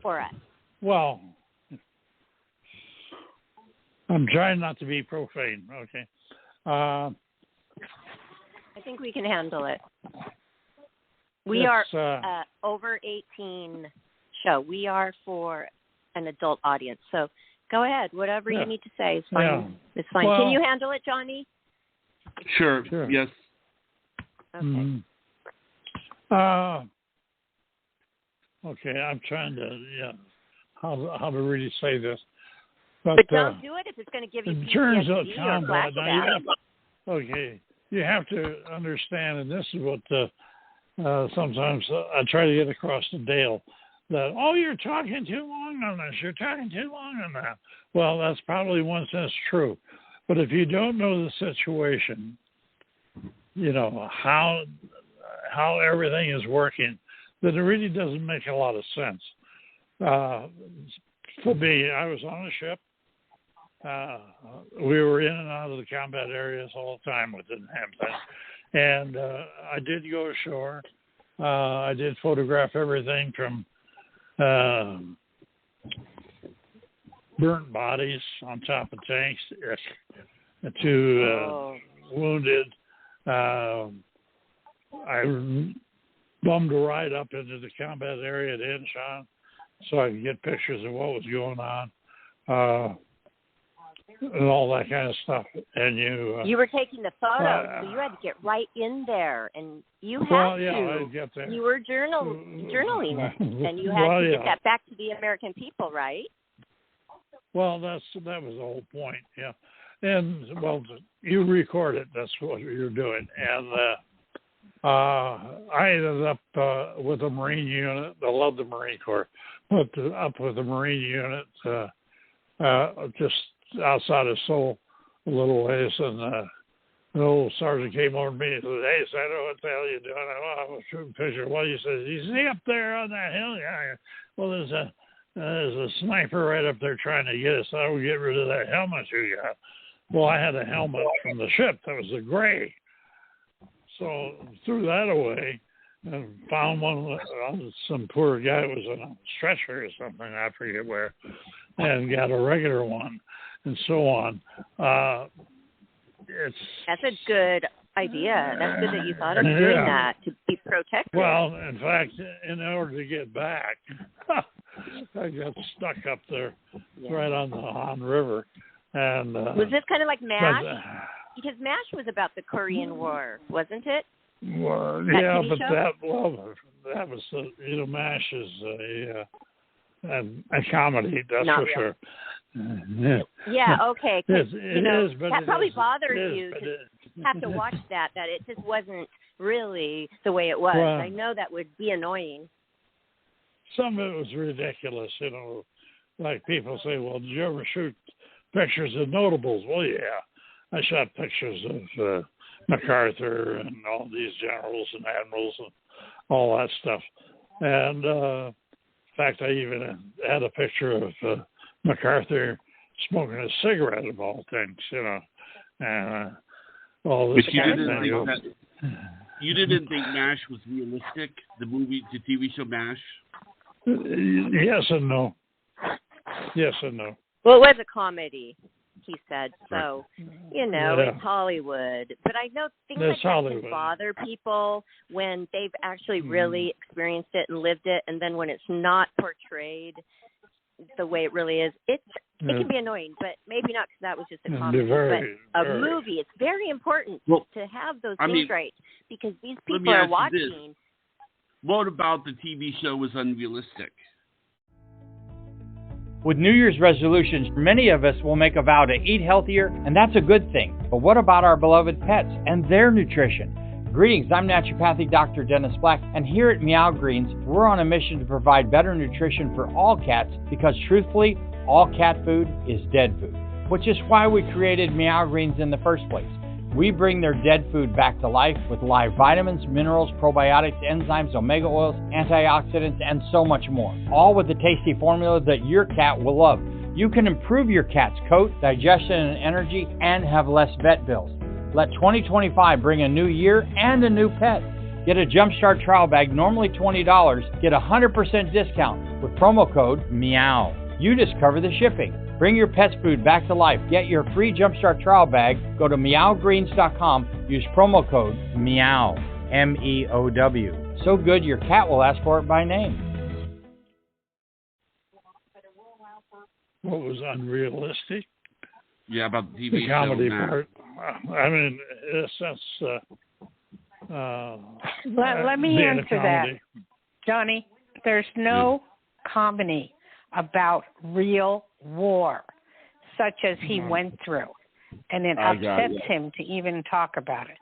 for us? Well, I'm trying not to be profane. Okay. I think we can handle it. We are over 18 show. We are for an adult audience. So go ahead. Whatever you need to say is fine. Yeah. It's fine. Well, can you handle it, Johnny? Sure. Yes. Okay. Okay. I'm trying to, how to really say this. But don't do it if it's going to give you in terms of combat. You have to understand, and this is what sometimes I try to get across to Dayle, that, you're talking too long on this. You're talking too long on that. Well, that's probably one sense true. But if you don't know the situation, you know, how everything is working, then it really doesn't make a lot of sense. For me, I was on a ship. We were in and out of the combat areas all the time with the damn thing. And I did go ashore. I did photograph everything from burnt bodies on top of tanks to wounded. I bummed a ride up into the combat area at Incheon so I could get pictures of what was going on. And all that kind of stuff. And you were taking the photos, so you had to get right in there, and you had I'd get there. You were journaling it, and you had to get that back to the American people, right? Well, that was the whole point, yeah. And you record it. That's what you're doing. And I ended up with a Marine unit. I love the Marine Corps, but up with a Marine unit just outside of Seoul a little ways, and the old sergeant came over to me and said, "Hey, Senator, what the hell are you doing?" I was shooting a picture. Well, he says, "You see up there on that hill? Yeah. Well, there's a sniper right up there trying to get us. I will get rid of that helmet you got." Well, I had a helmet from the ship that was a gray, so threw that away and found one. Some poor guy was on a stretcher or something, I forget where, and got a regular one. and so on. That's a good idea. That's good that you thought of doing that to be protected. Well, in fact, in order to get back, I got stuck up there right on the Han River. And was this kind of like MASH? Because MASH was about the Korean War, wasn't it? Well, yeah, but that was MASH is a comedy. That's Not for really. Sure. Yeah, okay. It is, but that probably bothers you to have to watch that it just wasn't really the way it was. Well, I know that would be annoying. Some of it was ridiculous, like people say, well, did you ever shoot pictures of notables? Well, yeah, I shot pictures of MacArthur and all these generals and admirals and all that stuff. And in fact, I even had a picture of MacArthur smoking a cigarette of all things, and all this. But you didn't think MASH was realistic? The TV show MASH? Yes and no. Yes and no. Well, it was a comedy, he said. So, it's Hollywood. But I know things like that can bother people when they've actually really experienced it and lived it, and then when it's not portrayed the way it really is, it can be annoying, but maybe not because that was just a comedy. But a movie, it's very important to have those things right, because these people are watching. What about the TV show was unrealistic? With New Year's resolutions, many of us will make a vow to eat healthier, and that's a good thing. But what about our beloved pets and their nutrition? Greetings, I'm naturopathic Dr. Dennis Black, and here at Meow Greens, we're on a mission to provide better nutrition for all cats because, truthfully, all cat food is dead food, which is why we created Meow Greens in the first place. We bring their dead food back to life with live vitamins, minerals, probiotics, enzymes, omega oils, antioxidants, and so much more, all with a tasty formula that your cat will love. You can improve your cat's coat, digestion, and energy, and have less vet bills. Let 2025 bring a new year and a new pet. Get a Jumpstart trial bag, normally $20. Get a 100% discount with promo code MEOW. You just cover the shipping. Bring your pet's food back to life. Get your free Jumpstart trial bag. Go to meowgreens.com. Use promo code MEOW, MEOW. So good your cat will ask for it by name. What was unrealistic? Yeah, about the TV the comedy show, part. I mean, in a sense, let me answer that, Johnny. There's no comedy about real war, such as he went through, and it upsets him to even talk about it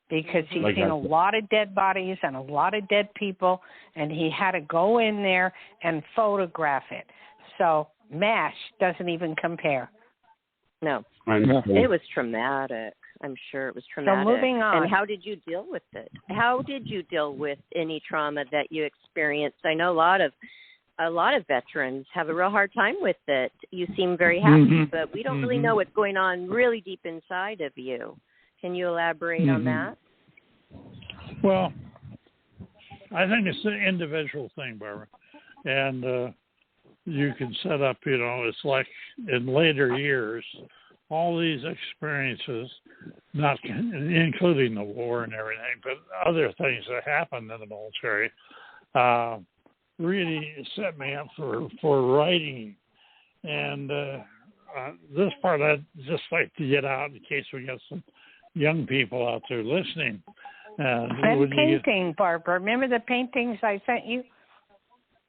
because he's seen a lot of dead bodies and a lot of dead people, and he had to go in there and photograph it. So MASH doesn't even compare. No, it was traumatic. I'm sure it was traumatic. So moving on. And how did you deal with it? How did you deal with any trauma that you experienced? I know a lot of veterans have a real hard time with it. You seem very happy, but we don't really know what's going on really deep inside of you. Can you elaborate on that? Well, I think it's an individual thing, Barbara. And you can set up, it's like in later years, all these experiences, not including the war and everything, but other things that happened in the military, really set me up for writing. And this part I'd just like to get out in case we got some young people out there listening. And painting, Barbara. Remember the paintings I sent you?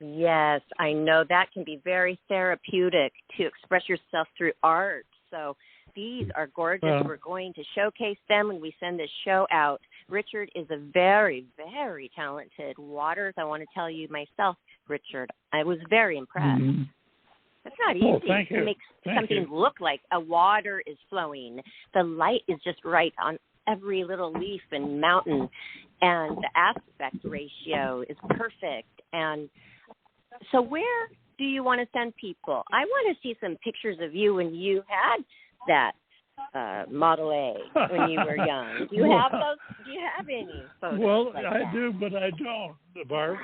Yes, I know that can be very therapeutic to express yourself through art. So these are gorgeous. We're going to showcase them when we send this show out. Richard is a very, very talented waters. I want to tell you myself, Richard, I was very impressed. It's not easy to make something look like a water is flowing. The light is just right on every little leaf and mountain, and the aspect ratio is perfect. And so where do you want to send people? I want to see some pictures of you when you had that Model A when you were young. Do you have those? Do you have any photos? Well, like I that? do, but I don't, Barb.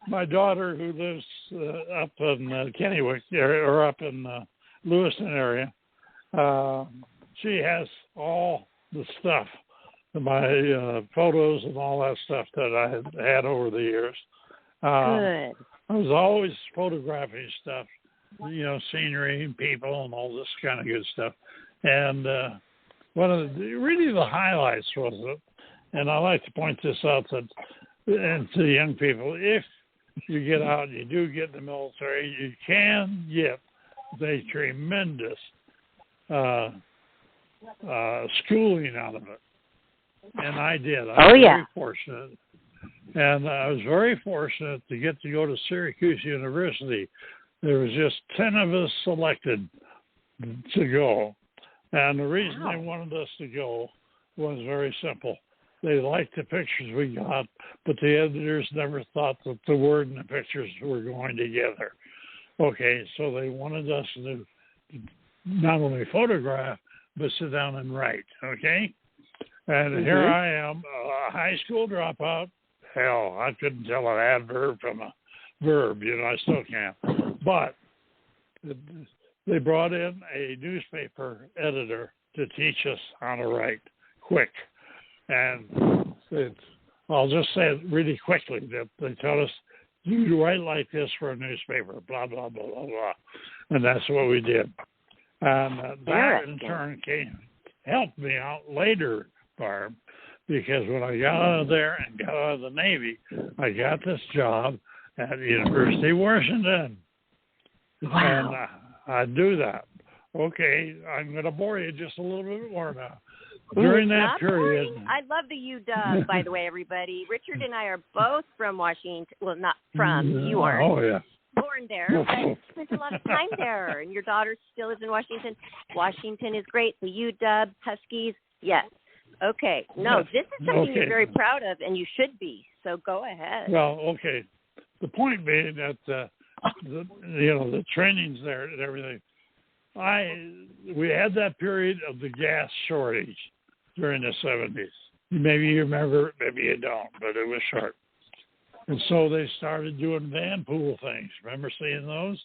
My daughter, who lives up in Kennewick, or up in Lewiston area. She has all the stuff, my photos and all that stuff that I had over the years. Good. I was always photographing stuff, scenery and people and all this kind of good stuff. And one of the highlights was it, and I like to point this out and to the young people, if you get out and you do get in the military, you can get a tremendous schooling out of it. And I did. I was very fortunate. And I was very fortunate to get to go to Syracuse University. There was just 10 of us selected to go. And the reason they wanted us to go was very simple. They liked the pictures we got, but the editors never thought that the word and the pictures were going together. Okay, so they wanted us to not only photograph, but sit down and write, okay? And here I am, a high school dropout. Hell, I couldn't tell an adverb from a verb, I still can't. But they brought in a newspaper editor to teach us how to write quick. And I'll just say it really quickly, that they taught us, you write like this for a newspaper, blah, blah, blah, blah, blah. And that's what we did. And that, in turn, helped me out later, Barb, because when I got out of there and got out of the Navy, I got this job at the University of Washington. Wow. And I do that. Okay, I'm going to bore you just a little bit more now. During that period. I love the UW, by the way, everybody. Richard and I are both from Washington. Well, not from. You are. Oh, yeah. Born there, but spent a lot of time there. And your daughter still lives in Washington. Washington is great. The UW, Huskies, yes. Okay. No, this is something you're very proud of, and you should be. So go ahead. Well, okay. The point being that the training's there and everything. We had that period of the gas shortage during the 70s. Maybe you remember it, maybe you don't, but it was short. And so they started doing van pool things. Remember seeing those?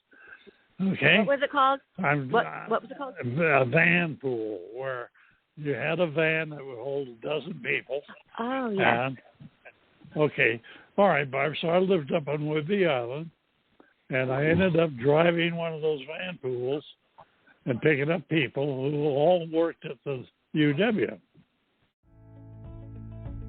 Okay. What was it called? What was it called? A van pool, where you had a van that would hold a dozen people. Oh, yeah. Okay. All right, Barb. So I lived up on Whidbey Island, and I ended up driving one of those van pools and picking up people who all worked at the UW.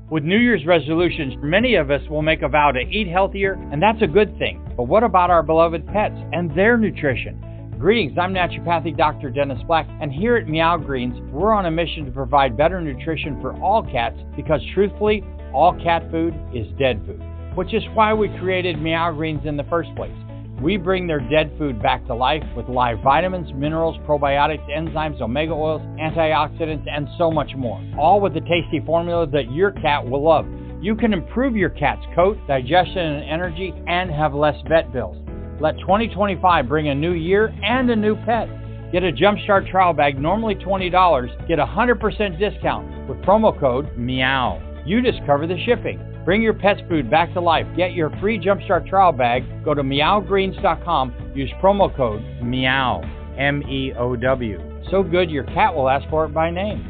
With New Year's resolutions, many of us will make a vow to eat healthier, and that's a good thing. But what about our beloved pets and their nutrition? Greetings, I'm naturopathic Dr. Dennis Black, and here at Meow Greens, we're on a mission to provide better nutrition for all cats because, truthfully, all cat food is dead food, which is why we created Meow Greens in the first place. We bring their dead food back to life with live vitamins, minerals, probiotics, enzymes, omega oils, antioxidants, and so much more. All with a tasty formula that your cat will love. You can improve your cat's coat, digestion, and energy, and have less vet bills. Let 2025 bring a new year and a new pet. Get a Jumpstart trial bag, normally $20. Get a 100% discount with promo code MEOW. You just cover the shipping. Bring your pet's food back to life. Get your free Jumpstart trial bag. Go to meowgreens.com. Use promo code MEOW, MEOW. So good your cat will ask for it by name.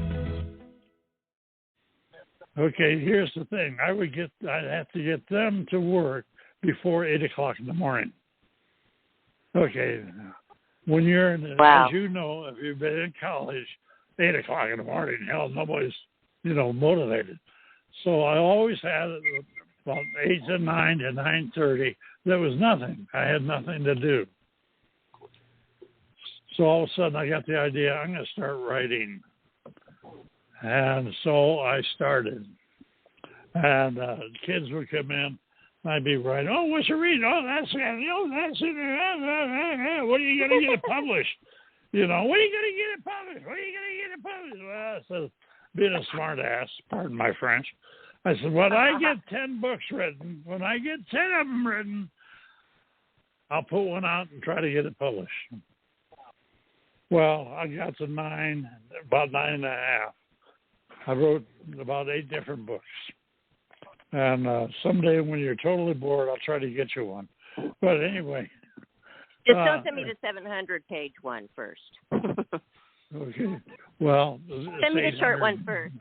Okay, here's the thing. I'd have to get them to work before 8 o'clock in the morning. Okay, when you're as you know, if you've been in college, 8 o'clock in the morning, hell, nobody's, motivated. So I always had it about 8 to 9 to 9:30. There was nothing. I had nothing to do. So all of a sudden I got the idea, I'm going to start writing. And so I started. And kids would come in. I'd be writing, oh, what's your reading? Oh, that's it. Oh, that's it. What are you going to get it published? When are you going to get it published? When are you going to get it published? Well, I said, being a smart ass, pardon my French, I said, when I get 10 books written, when I get 10 of them written, I'll put one out and try to get it published. Well, I got to about 9.5. I wrote about 8 different books. And someday when you're totally bored, I'll try to get you one. But anyway, Just don't send me the 700-page one first. Okay. Well, send me the short one first.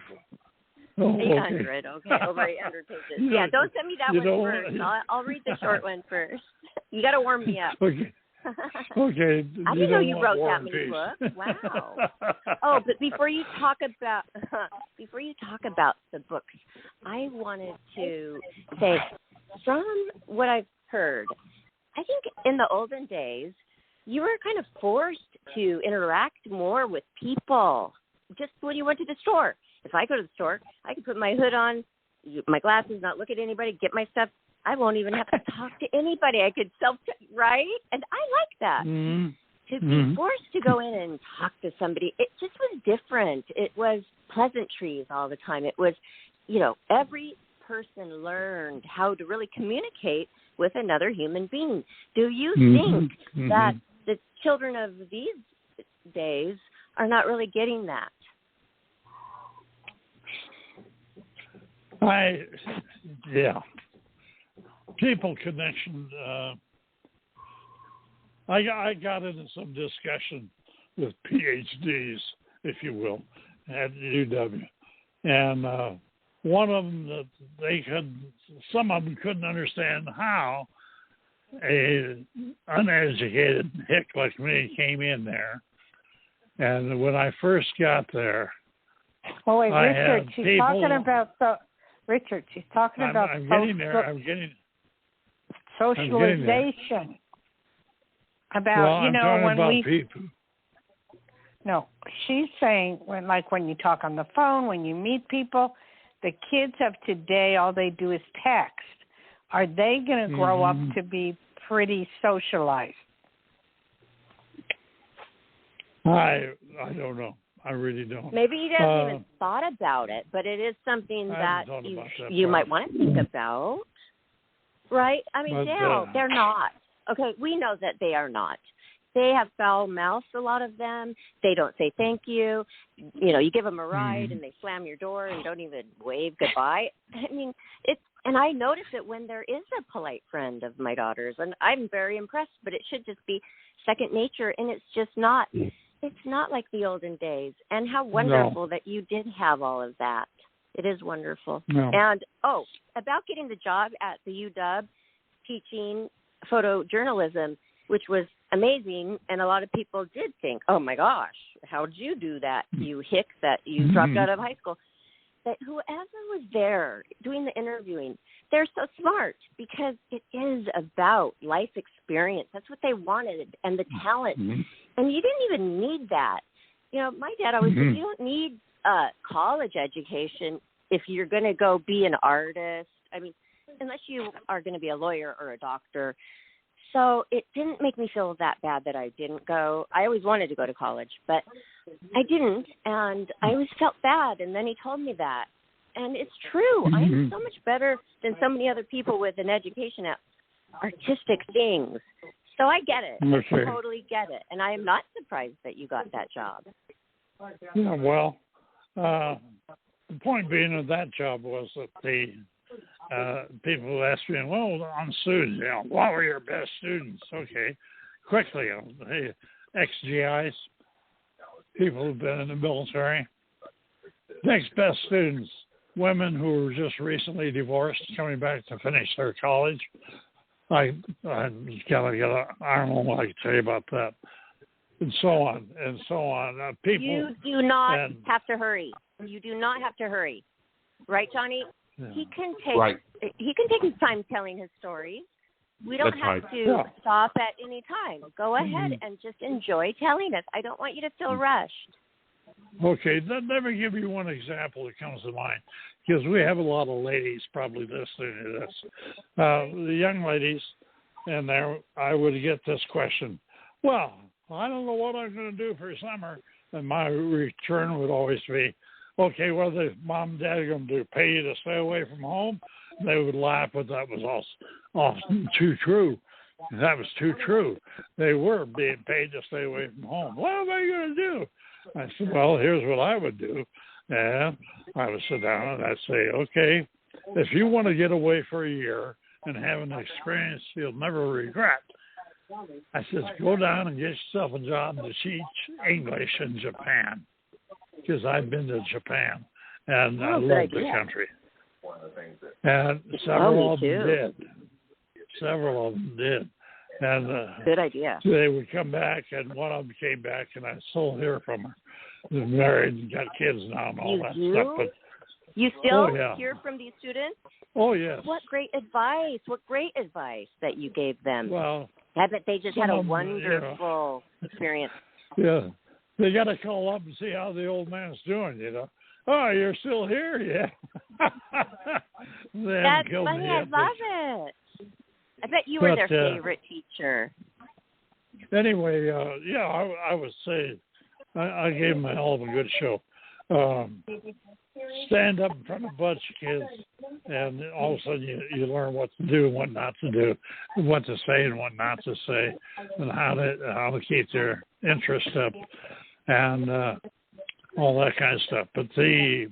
Oh, 800. Okay, over 800 pages. Yeah, don't send me that one first. I'll read the short one first. You got to warm me up. Okay. Okay. I didn't know you wrote that many books. Wow. Oh, but before you talk about the books, I wanted to say, from what I've heard, I think in the olden days, you were kind of forced to interact more with people. Just when you went to the store. If I go to the store, I can put my hood on, my glasses, not look at anybody, get my stuff. I won't even have to talk to anybody. I could right? And I like that. Mm-hmm. To be forced to go in and talk to somebody, it just was different. It was pleasantries all the time. It was, every person learned how to really communicate with another human being. Do you think that the children of these days are not really getting that? People connection. I got into some discussion with PhDs, if you will, at UW, and one of them some of them couldn't understand how a uneducated hick like me came in there, and when I first got there. Oh wait, Richard, she's talking about I'm getting there. I'm getting socialization. About when people. No, she's saying when you talk on the phone, when you meet people, the kids of today, all they do is text. Are they going to grow up to be pretty socialized? I don't know. I really don't. Maybe you haven't even thought about it, but it is something that you might want to think about, right? I mean, Dayle, they're not. Okay, we know that they are not. They have foul mouths, a lot of them. They don't say thank you. You give them a ride and they slam your door and don't even wave goodbye. I mean, and I notice it when there is a polite friend of my daughter's, and I'm very impressed, but it should just be second nature, and it's just not. It's not like the olden days. And how wonderful that you did have all of that. It is wonderful. No. And, about getting the job at the UW teaching photojournalism, which was amazing, and a lot of people did think, oh, my gosh, how did you do that, you hick that you dropped out of high school? But whoever was there doing the interviewing, they're so smart because it is about life experience. That's what they wanted, and the talent. And you didn't even need that. My dad always said, you don't need a college education if you're going to go be an artist. I mean, unless you are going to be a lawyer or a doctor. So it didn't make me feel that bad that I didn't go. I always wanted to go to college, but I didn't, and I always felt bad. And then he told me that. And it's true. I'm so much better than so many other people with an education at artistic things. So I get it. Okay. I totally get it. And I am not surprised that you got that job. Yeah, well, the point being that job was that the people asked me, well, on students, what were your best students? Okay, quickly, ex-GIs, people who've been in the military. Next best students, women who were just recently divorced, coming back to finish their college. I don't know what I can tell you about that, and so on and so on. People. You do not have to hurry. You do not have to hurry, right, Johnny? Yeah. He can take his time telling his stories. We don't have to stop at any time. Go ahead and just enjoy telling us. I don't want you to feel rushed. Okay, let me give you one example that comes to mind, because we have a lot of ladies probably listening to this. The young ladies, and I would get this question, well, I don't know what I'm going to do for summer, and my return would always be, okay, what are the mom and dad going to do, pay you to stay away from home? They would laugh, but that was often too true. That was too true. They were being paid to stay away from home. What am I going to do? I said, well, here's what I would do. And I would sit down and I'd say, okay, if you want to get away for a year and have an experience you'll never regret, I says, go down and get yourself a job to teach English in Japan, because I've been to Japan and I love the country. And several of them did. Several of them did. And good idea. They would come back, and one of them came back, and I still hear from her. They're married and got kids now and all that stuff. But you still hear from these students? Oh, yes. What great advice. What great advice that you gave them. Well, I bet they just had a wonderful experience. Yeah. They got to call up and see how the old man's doing, you know. Oh, you're still here? Yeah. That's funny. I love it. I bet you were their favorite teacher. Anyway, I would say I gave them a hell of a good show. Stand up in front of a bunch of kids, and all of a sudden you learn what to do and what not to do, what to say and what not to say, and how to keep their interest up, and all that kind of stuff. But the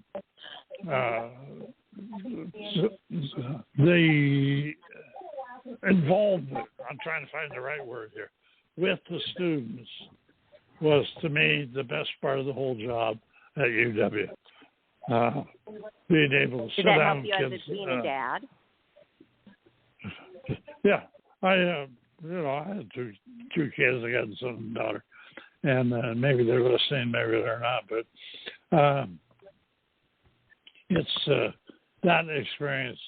involvement, I'm trying to find the right word here, with the students was, to me, the best part of the whole job at UW. Being able to sit down with kids. Did that help you as being a dad? Yeah. I had two kids. I got a son and daughter. And maybe they're listening, maybe they're not. But it's that experience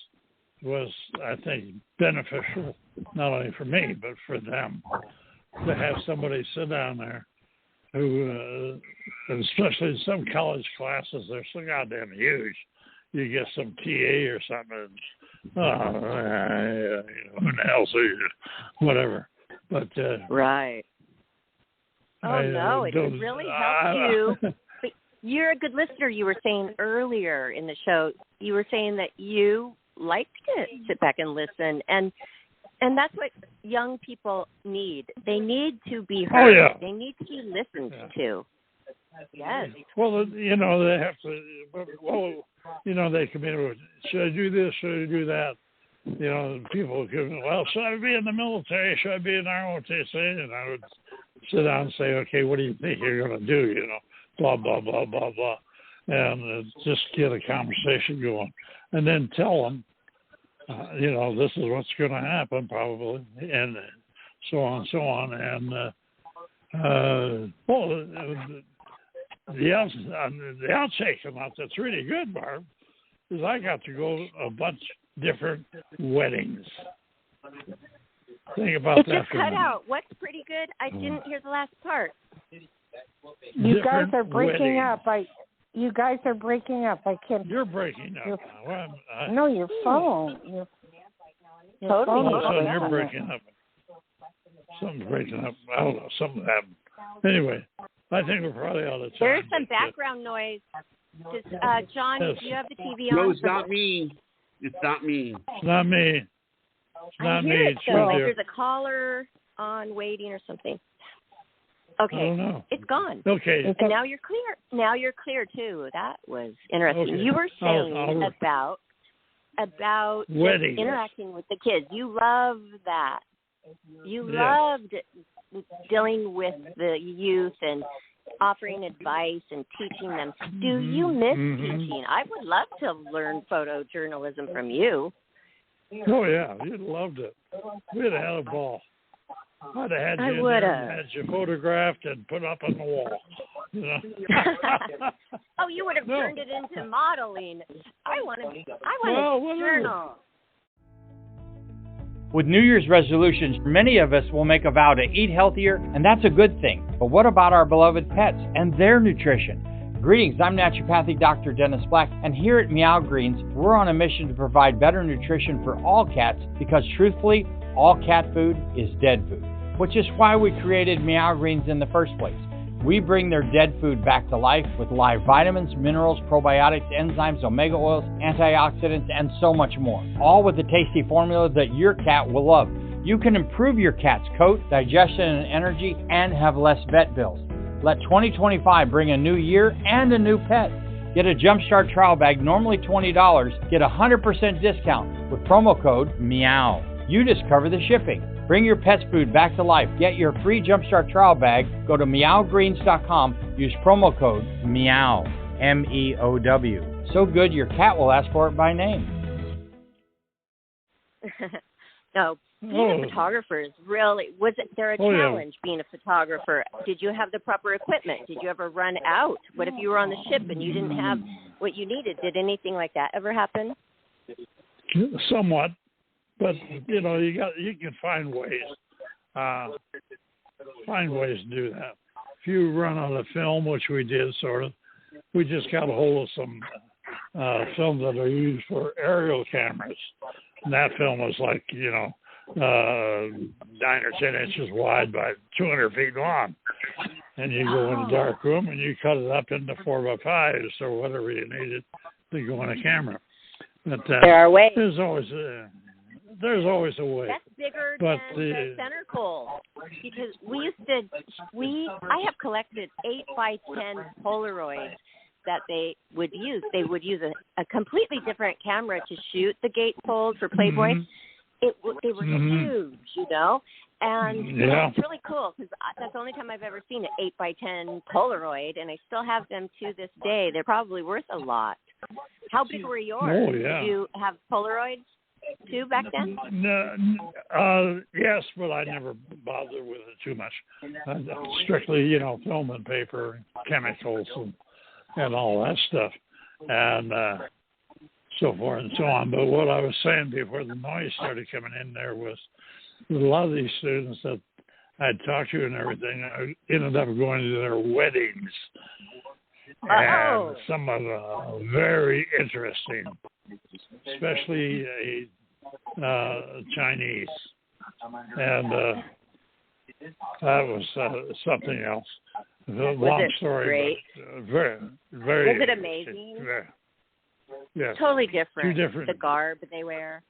was, I think, beneficial, not only for me, but for them, to have somebody sit down there who, especially in some college classes, they're so goddamn huge. You get some TA or something, who the hell's you? Whatever. But right. Oh, no, it really helps you. But you're a good listener. You were saying earlier in the show, you were saying that you like to sit back and listen, and that's what young people need. They need to be heard. Oh, yeah. They need to be listened to. Yes. Well, they have to. Well, they come in with, should I do this? Should I do that? People come, well, should I be in the military? Should I be in ROTC? And I would sit down and say, okay, what do you think you're going to do? Blah, blah, blah, blah, blah. And just get a conversation going. And then tell them, this is what's going to happen probably, and so on and so on. And, the outtake of that that's really good, Barb, is I got to go to a bunch of different weddings. Think about that. It just cut out. What's pretty good? I didn't hear the last part. You guys are breaking up. You guys are breaking up. I can't. You're breaking up. No, your phone. Your totally. phone you're breaking up. Something's breaking up. I don't know. Something happened. Anyway, I think we're probably out of time. There's some background noise. John, do you have the TV on? No, it's not me. It's not me. It's not me. It's not me. It's like there's a caller on waiting or something. Okay, I don't know. It's gone. Okay. And now you're clear. Now you're clear too. That was interesting. Okay. You were saying about weddings, interacting with the kids. You love that. You loved dealing with the youth and offering advice and teaching them. Do you miss teaching? I would love to learn photojournalism from you. Oh yeah, you'd loved it. We'd have had a ball. I'd have had you had you photographed and put up on the wall. Oh, you would have turned it into modeling. I want a journal. With New Year's resolutions, many of us will make a vow to eat healthier, and that's a good thing. But what about our beloved pets and their nutrition? Greetings, I'm naturopathic Dr. Dennis Black, and here at Meow Greens, we're on a mission to provide better nutrition for all cats because, truthfully, all cat food is dead food, which is why we created Meow Greens in the first place. We bring their dead food back to life with live vitamins, minerals, probiotics, enzymes, omega oils, antioxidants, and so much more. All with a tasty formula that your cat will love. You can improve your cat's coat, digestion, and energy, and have less vet bills. Let 2025 bring a new year and a new pet. Get a Jumpstart trial bag, normally $20. Get a 100% discount with promo code MEOW. You just cover the shipping. Bring your pet's food back to life. Get your free Jumpstart trial bag. Go to meowgreens.com. Use promo code MEOW, MEOW. So good your cat will ask for it by name. No, being a photographer is really, was it there a challenge being a photographer? Did you have the proper equipment? Did you ever run out? What if you were on the ship and you didn't have what you needed? Did anything like that ever happen? Somewhat, but you can find ways to do that. If you run out of film, which we did sort of, we just got a hold of some films that are used for aerial cameras. And that film was like, 9 or 10 inches wide by 200 feet long. And you go in a dark room and you cut it up into 4x5s or whatever you needed to go on a camera. But there are ways. There's always a way. That's bigger than the center pole. Because I have collected 8x10 Polaroids that they would use. They would use a completely different camera to shoot the gatefold for Playboy. Mm-hmm. They were huge, and it's really cool because that's the only time I've ever seen an 8x10 Polaroid, and I still have them to this day. They're probably worth a lot. How big were yours? Oh, yeah. Did you have Polaroids too back then? No, yes, but I never bothered with it too much. Strictly, film and paper, chemicals, and all that stuff, and so forth and so on. But what I was saying before the noise started coming in there was a lot of these students that I'd talked to and everything, I ended up going to their weddings. And some of them very interesting, especially Chinese. And that was something else. Long story. Great? But, very, very. Was it amazing? Yeah. Totally different. Two different. The garb they wear.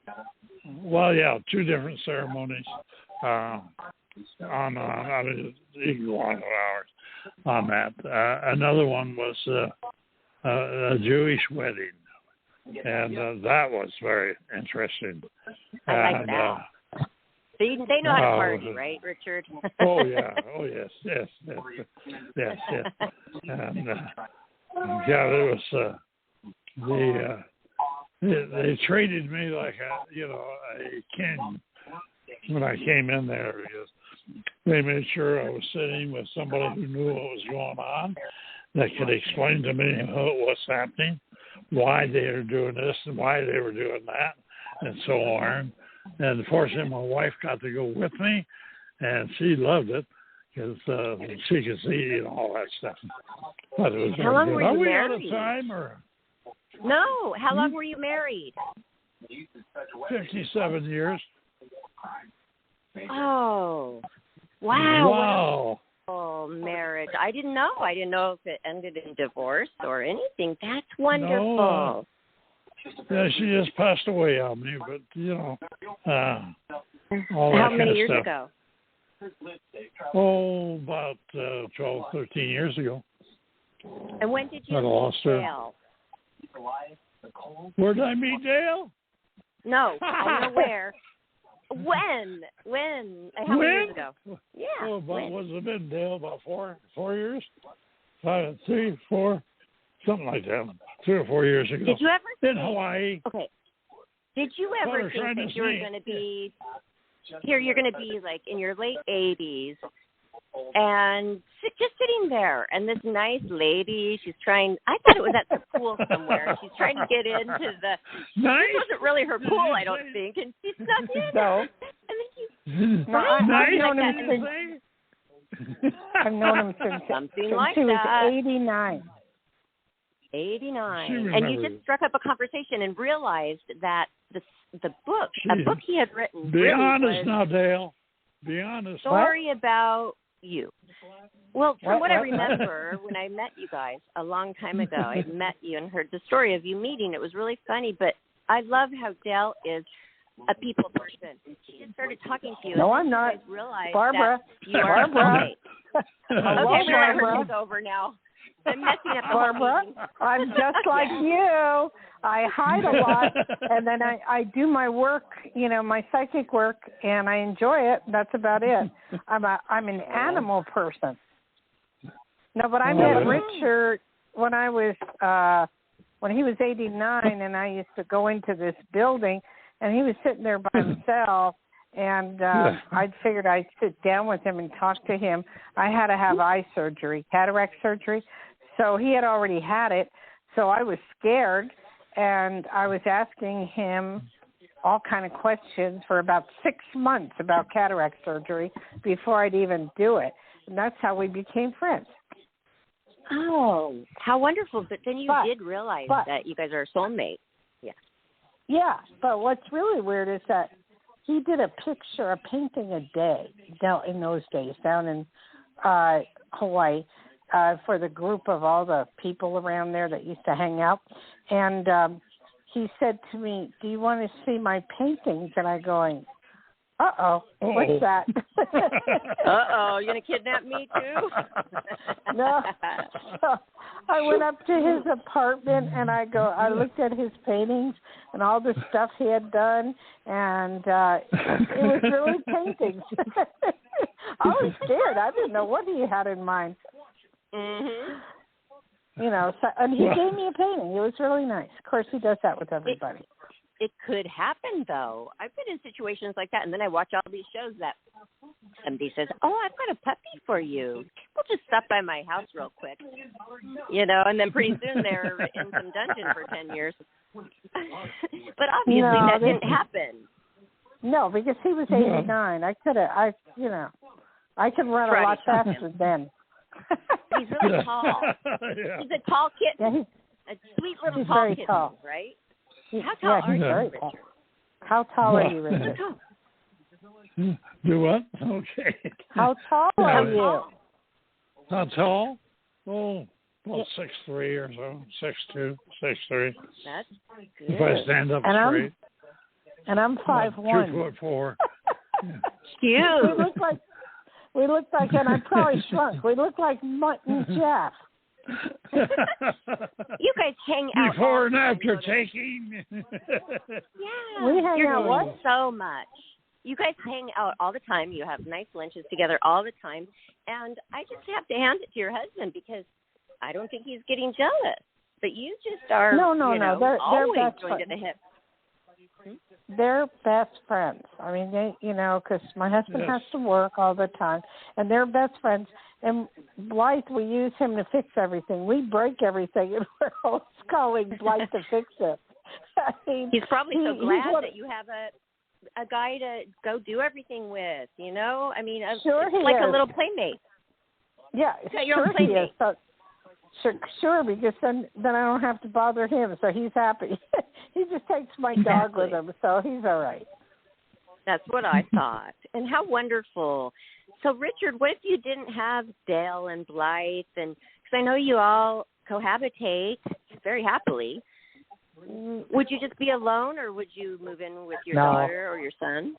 Well, yeah, 2 different ceremonies on an equal amount of hours on that. Another one was a Jewish wedding, and that was very interesting. I like that. They know how to party, right, Richard? Oh yeah. Oh yes. And it was they treated me like a king when I came in there, because they made sure I was sitting with somebody who knew what was going on, that could explain to me what's happening, why they were doing this and why they were doing that, and so on. And fortunately, my wife got to go with me, and she loved it because she could see all that stuff. But it was How long were you Are we married? out of time, or? No. How long were you married? 57 years. Oh, wow. Wow. Marriage. I didn't know. I didn't know if it ended in divorce or anything. That's wonderful. No, yeah, she just passed away on me, but, all that How many kind of years stuff. ago? Oh, about 12, 13 years ago. And when did you I lost her. Dayle? Where did I meet Dayle? No, I don't know where. When? How many years ago? Yeah. Oh, about, what's it been, Dayle? About 4 years? 5, 3, 4, something like that. 3 or 4 years ago. Did you ever in Hawaii? Okay. Did you ever think that you were going to be here? You're going to be like in your late 80s, and just sitting there, and this nice lady, she's trying. I thought it was at the pool somewhere. She's trying to get into the. Nice. This wasn't really her pool, I don't think, and she snuck in. No. And then I've known him since something like he was that. 89. 89. And you just struck up a conversation and realized that a book he had written. Be really honest was now, Dayle. Be honest. Story about you. Well, from what I remember, when I met you guys a long time ago, I met you and heard the story of you meeting. It was really funny, but I love how Dayle is a people person. She just started talking to you. No, I'm not. Realized Barbara. That you are Barbara. right. Okay, we're going to her take over now. I'm messing up the Barbara, I'm just like you. I hide a lot, and then I do my work, my psychic work, and I enjoy it. That's about it. I'm an animal person. No, but I met Richard when I was when he was 89, and I used to go into this building, and he was sitting there by himself. And I figured I'd sit down with him and talk to him. I had to have eye surgery, cataract surgery. So he had already had it. So I was scared, and I was asking him all kind of questions for about 6 months about cataract surgery before I'd even do it. And that's how we became friends. Oh, how wonderful. But then you did realize that you guys are a soulmate. Yeah. Yeah, but what's really weird is that he did a painting a day down in those days down in Hawaii for the group of all the people around there that used to hang out. And he said to me, "Do you want to see my paintings?" And I going, "Uh-oh, what's that?" Uh-oh, you going to kidnap me too? No. So I went up to his apartment and I looked at his paintings and all the stuff he had done, and it was really paintings. I was scared. I didn't know what he had in mind. Mhm. And he gave me a painting. It was really nice. Of course, he does that with everybody. It could happen, though. I've been in situations like that, and then I watch all these shows that somebody says, "Oh, I've got a puppy for you. We'll just stop by my house real quick," and then pretty soon they're in some dungeon for 10 years. But obviously that didn't happen. No, because he was 89. I could run a lot faster then. He's really tall. Yeah. He's a tall kitten. Yeah, a sweet little he's tall very kitten, tall. Right? How tall are you, very Richard? tall. How tall are you, Richard? Do what? Okay. How tall are you? How tall? Oh, about 6'3" or so. 6'2", 6'3". That's good. If I stand up straight. I'm 5'1". 2'4". Cute. We look like, and I probably shrunk. We look like Mutt and Jeff. You guys hang out before and after taking. Yeah, we hang out so much. You guys hang out all the time. You have nice lunches together all the time, and I just have to hand it to your husband because I don't think he's getting jealous. But you just are. No. They're always best going to the hip. They're best friends. I mean, because my husband has to work all the time, and they're best friends. And Blythe, we use him to fix everything. We break everything, and we're always calling Blythe to fix it. I mean, he's probably so glad that you have a guy to go do everything with. I mean, sure it's like a little playmate. Yeah, your playmate. Sure, because then I don't have to bother him, so he's happy. He just takes my dog with him, so he's all right. That's what I thought. And how wonderful. So, Richard, what if you didn't have Dayle and Blythe? And because I know you all cohabitate very happily. Would you just be alone, or would you move in with your daughter or your son?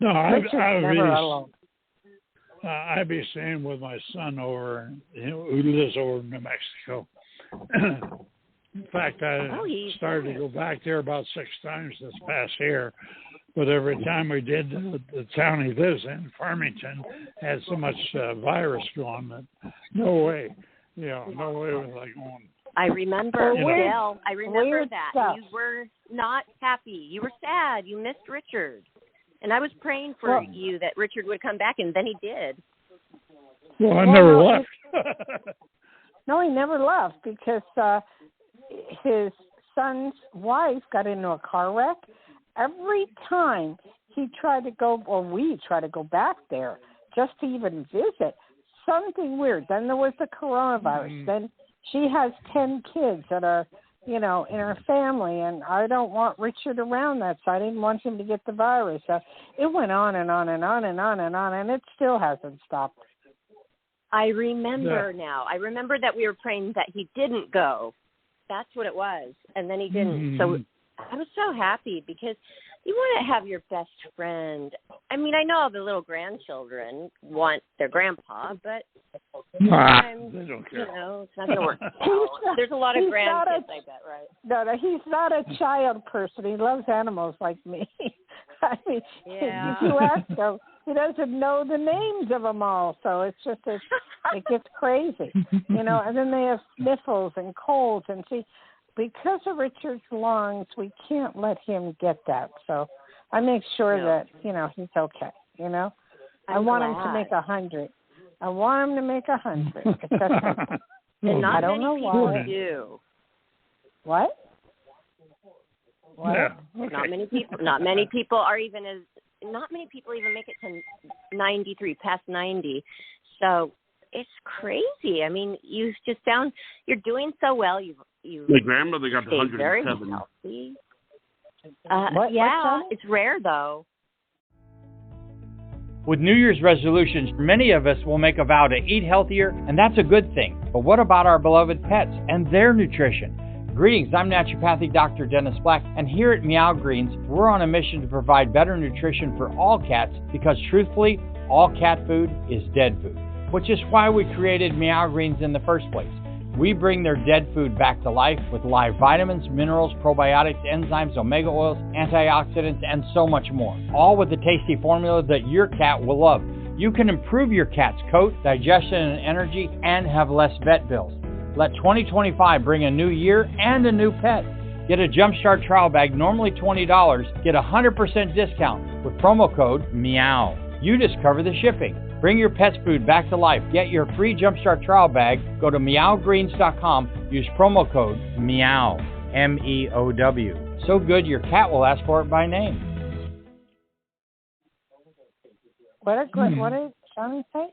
No, alone. I'd be staying with my son who lives over in New Mexico. In fact, I started to go back there about 6 times this past year. But every time we did, the town he lives in, Farmington, had so much virus going that no way was I going. I remember, Dayle. I remember that. Stuff. You were not happy. You were sad. You missed Richard. And I was praying for you that Richard would come back, and then he did. Well, I never left. No, he never left because his son's wife got into a car wreck. Every time he tried to go, or we tried to go back there just to even visit, something weird. Then there was the coronavirus. Mm-hmm. Then she has 10 kids that are, in her family, and I don't want Richard around that, so I didn't want him to get the virus. So it went on and on and on and on and on, and it still hasn't stopped. I remember now. I remember that we were praying that he didn't go. That's what it was. And then he didn't. Mm-hmm. So I was so happy because you want to have your best friend. I mean, I know the little grandchildren want their grandpa, but sometimes, they don't care. You know, it's not going to work. There's a lot of grandkids, I bet, right? No, he's not a child person. He loves animals like me. I mean, if you ask him, he doesn't know the names of them all. So it's just, it gets crazy, you know. And then they have sniffles and colds. And see, because of Richard's lungs, we can't let him get that. So I make sure that, you know, he's okay, you know. I want him to make 100. I want him to make 100. And not I don't know why. Do. What? Yeah. Okay. Not many people even make it to 93, past 90. So it's crazy. I mean, you're doing so well. My grandmother got to 107. Very healthy. What's it's rare though. With New Year's resolutions, many of us will make a vow to eat healthier, and that's a good thing. But what about our beloved pets and their nutrition? Greetings, I'm naturopathic Dr. Dennis Black, and here at Meow Greens, we're on a mission to provide better nutrition for all cats because, truthfully, all cat food is dead food, which is why we created Meow Greens in the first place. We bring their dead food back to life with live vitamins, minerals, probiotics, enzymes, omega oils, antioxidants, and so much more, all with a tasty formula that your cat will love. You can improve your cat's coat, digestion, and energy, and have less vet bills. Let 2025 bring a new year and a new pet. Get a Jumpstart trial bag, normally $20. Get a 100% discount with promo code MEOW. You just cover the shipping. Bring your pet's food back to life. Get your free Jumpstart trial bag. Go to meowgreens.com. Use promo code MEOW. MEOW. So good your cat will ask for it by name. What did Johnny say?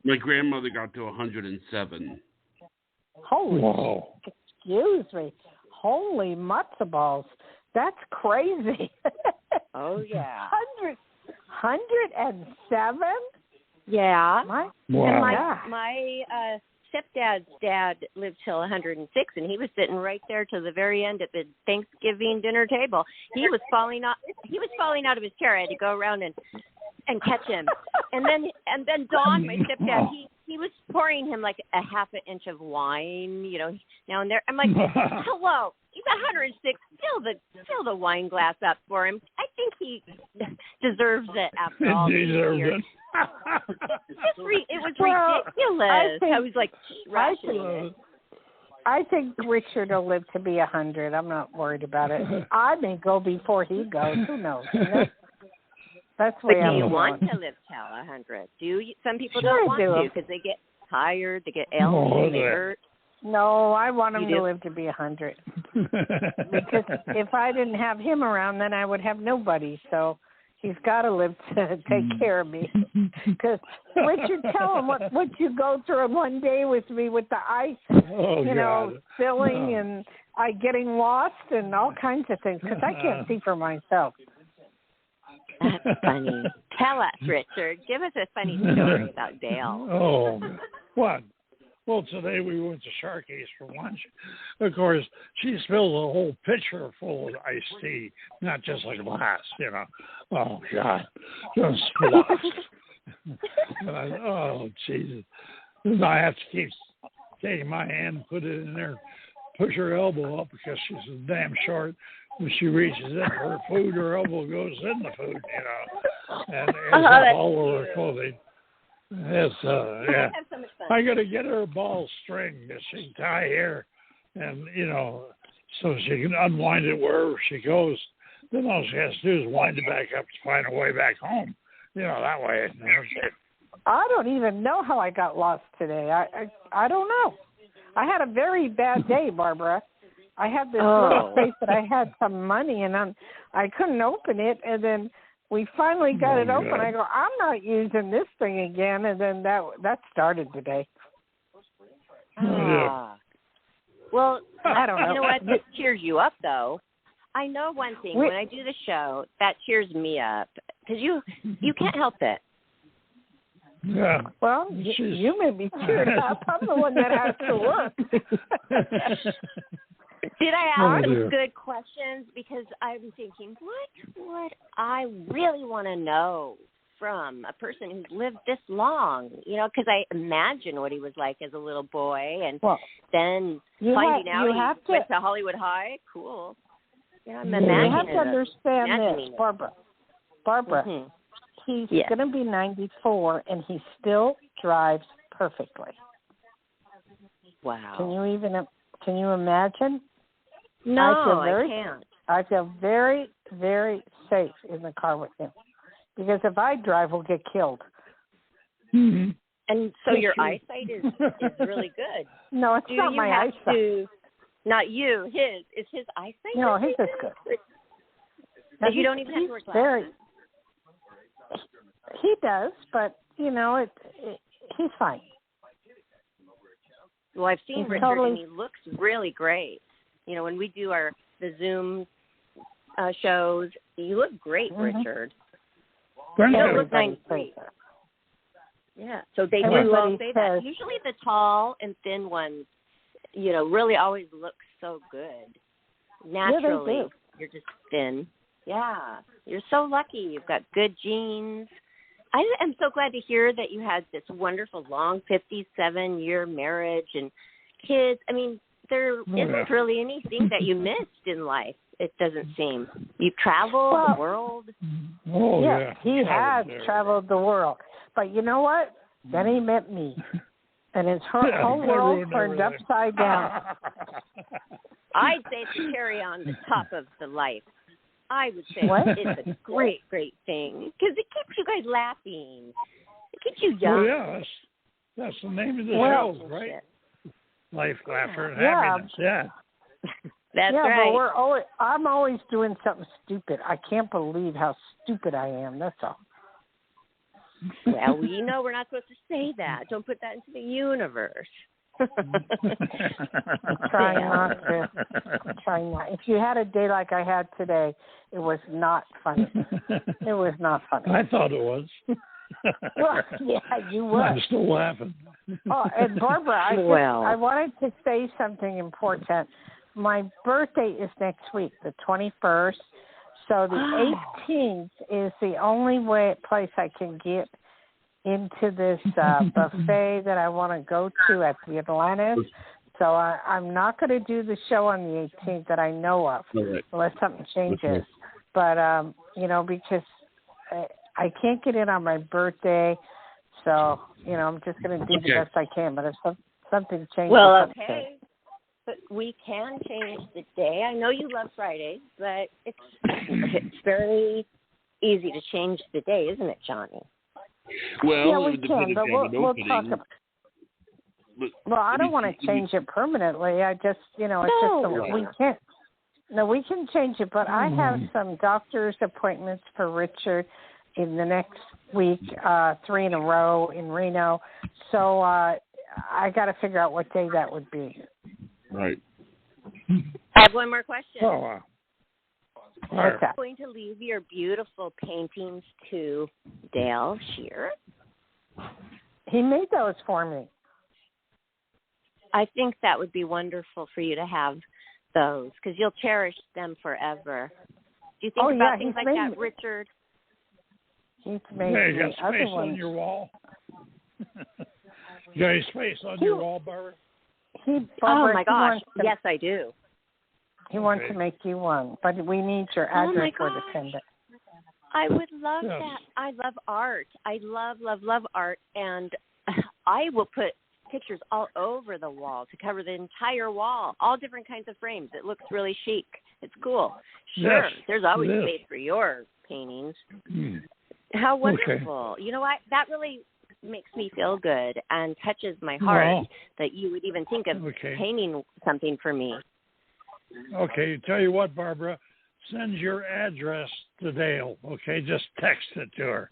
My grandmother got to 107. Holy, excuse me. Holy matzo balls. That's crazy. Oh, yeah. 107? Yeah. Wow. And my stepdad's dad lived till 106, and he was sitting right there to the very end at the Thanksgiving dinner table. He was falling out of his chair. I had to go around and catch him. And then Don, my stepdad, he was pouring him like a half an inch of wine, you know, now and there. I'm like, hello, he's 106. Fill the wine glass up for him. I think he deserves it after all these years. It was ridiculous. I was like rushing it. I think Richard will live to be 100. I'm not worried about it. I may go before he goes. Who knows? You know? That's the way do you want to live till 100? Some people don't want to because they get tired, they get ill, they hurt. No, I want him to live to be 100. Because if I didn't have him around, then I would have nobody. So he's got to live to take care of me. Because Richard, tell him what you go through one day with me with the ice, filling and I getting lost and all kinds of things. Because I can't see for myself. That's funny. Tell us, Richard. Give us a funny story about Dayle. Oh, what? Well, today we went to Sharky's for lunch. Of course, she spilled a whole pitcher full of iced tea, not just a glass, you know. Oh, God. Just oh, Jesus. And I have to keep taking my hand, put it in there, push her elbow up because she's so damn short. When she reaches in for her food, her elbow goes in the food, you know, and it's all over her clothing. It's, yeah. I got to get her a ball string that she can tie here, and, you know, so she can unwind it wherever she goes. Then all she has to do is wind it back up to find her way back home. You know, that way. I don't even know how I got lost today. I don't know. I had a very bad day, Barbara. I had this little place that I had some money, and I couldn't open it, and then we finally got it open. I go, I'm not using this thing again, and then that started today. Well, I don't know. You know what? This cheers you up, though. I know one thing. When I do the show, that cheers me up, because you can't help it. Yeah. Well, you may be cheered up. I'm the one that has to work. Did I ask some good questions? Because I'm thinking, what would I really want to know from a person who's lived this long? You know, because I imagine what he was like as a little boy, and then finding out he went to Hollywood High. Cool. Yeah, I'm imagining. You have to understand this, Barbara. Barbara, he's going to be 94, and he still drives perfectly. Wow. Can you imagine? No, I can't. I feel very, very safe in the car with him. Because if I drive, we'll get killed. Mm-hmm. And so your eyesight is really good. No, it's not my eyesight. Not you, his. Is his eyesight? No, his is good. But you don't even have to wear glasses. He does, but, you know, he's fine. Well, I've seen Richard, and he looks really great. You know, when we do the Zoom shows, you look great, Richard. You don't look 93. Yeah, so they do all say that. Usually the tall and thin ones, you know, really always look so good. Naturally, you're just thin. Yeah, you're so lucky. You've got good genes. I am so glad to hear that you had this wonderful, long 57-year marriage and kids. I mean, there isn't really anything that you missed in life, it doesn't seem. You've traveled the world. Oh, yeah. He has traveled the world. But you know what? Then he met me. And his whole world turned upside down. I'd say it's a cherry on the top of the life. I would say it's a great, great thing because it keeps you guys laughing. It keeps you young. Well, yeah, that's the name of the show, right? Life, laughter, and happiness. Yeah. That's right. But I'm always doing something stupid. I can't believe how stupid I am. That's all. Well, we're not supposed to say that. Don't put that into the universe. Trying not. If you had a day like I had today, it was not funny. It was not funny. I thought it was. Well, yeah, you were. I'm still laughing. Oh, and Barbara, I wanted to say something important. My birthday is next week, the 21st. So the 18th is the only place I can get into this buffet that I want to go to at the Atlantis. So I'm not going to do the show on the 18th that I know of, unless something changes. But, you know, because I can't get in on my birthday, so, you know, I'm just going to do the best I can. But if something changes, okay. But we can change the day. I know you love Fridays, but it's very easy to change the day, isn't it, Johnny? Well, we can, but we'll talk about it. Well, I don't want to change it permanently. I just, you know, we can't. No, we can change it, but I have some doctor's appointments for Richard in the next week, 3 in a row in Reno. So I got to figure out what day that would be. Right. I have one more question. Oh, wow. Are you going to leave your beautiful paintings to Dayle Shear? He made those for me. I think that would be wonderful for you to have those because you'll cherish them forever. Do you think about things like that, Richard? He's made you got space on your wall? You got any space on your wall, Barbara? Oh, my gosh. Yes, I do. He wants to make you one, but we need your address for the pendant. I would love that. I love art. I love, love, love art, and I will put pictures all over the wall to cover the entire wall, all different kinds of frames. It looks really chic. It's cool. Sure, there's always space for your paintings. How wonderful. You know what? That really makes me feel good and touches my heart that you would even think of painting something for me. Okay, tell you what, Barbara, send your address to Dayle, okay? Just text it to her.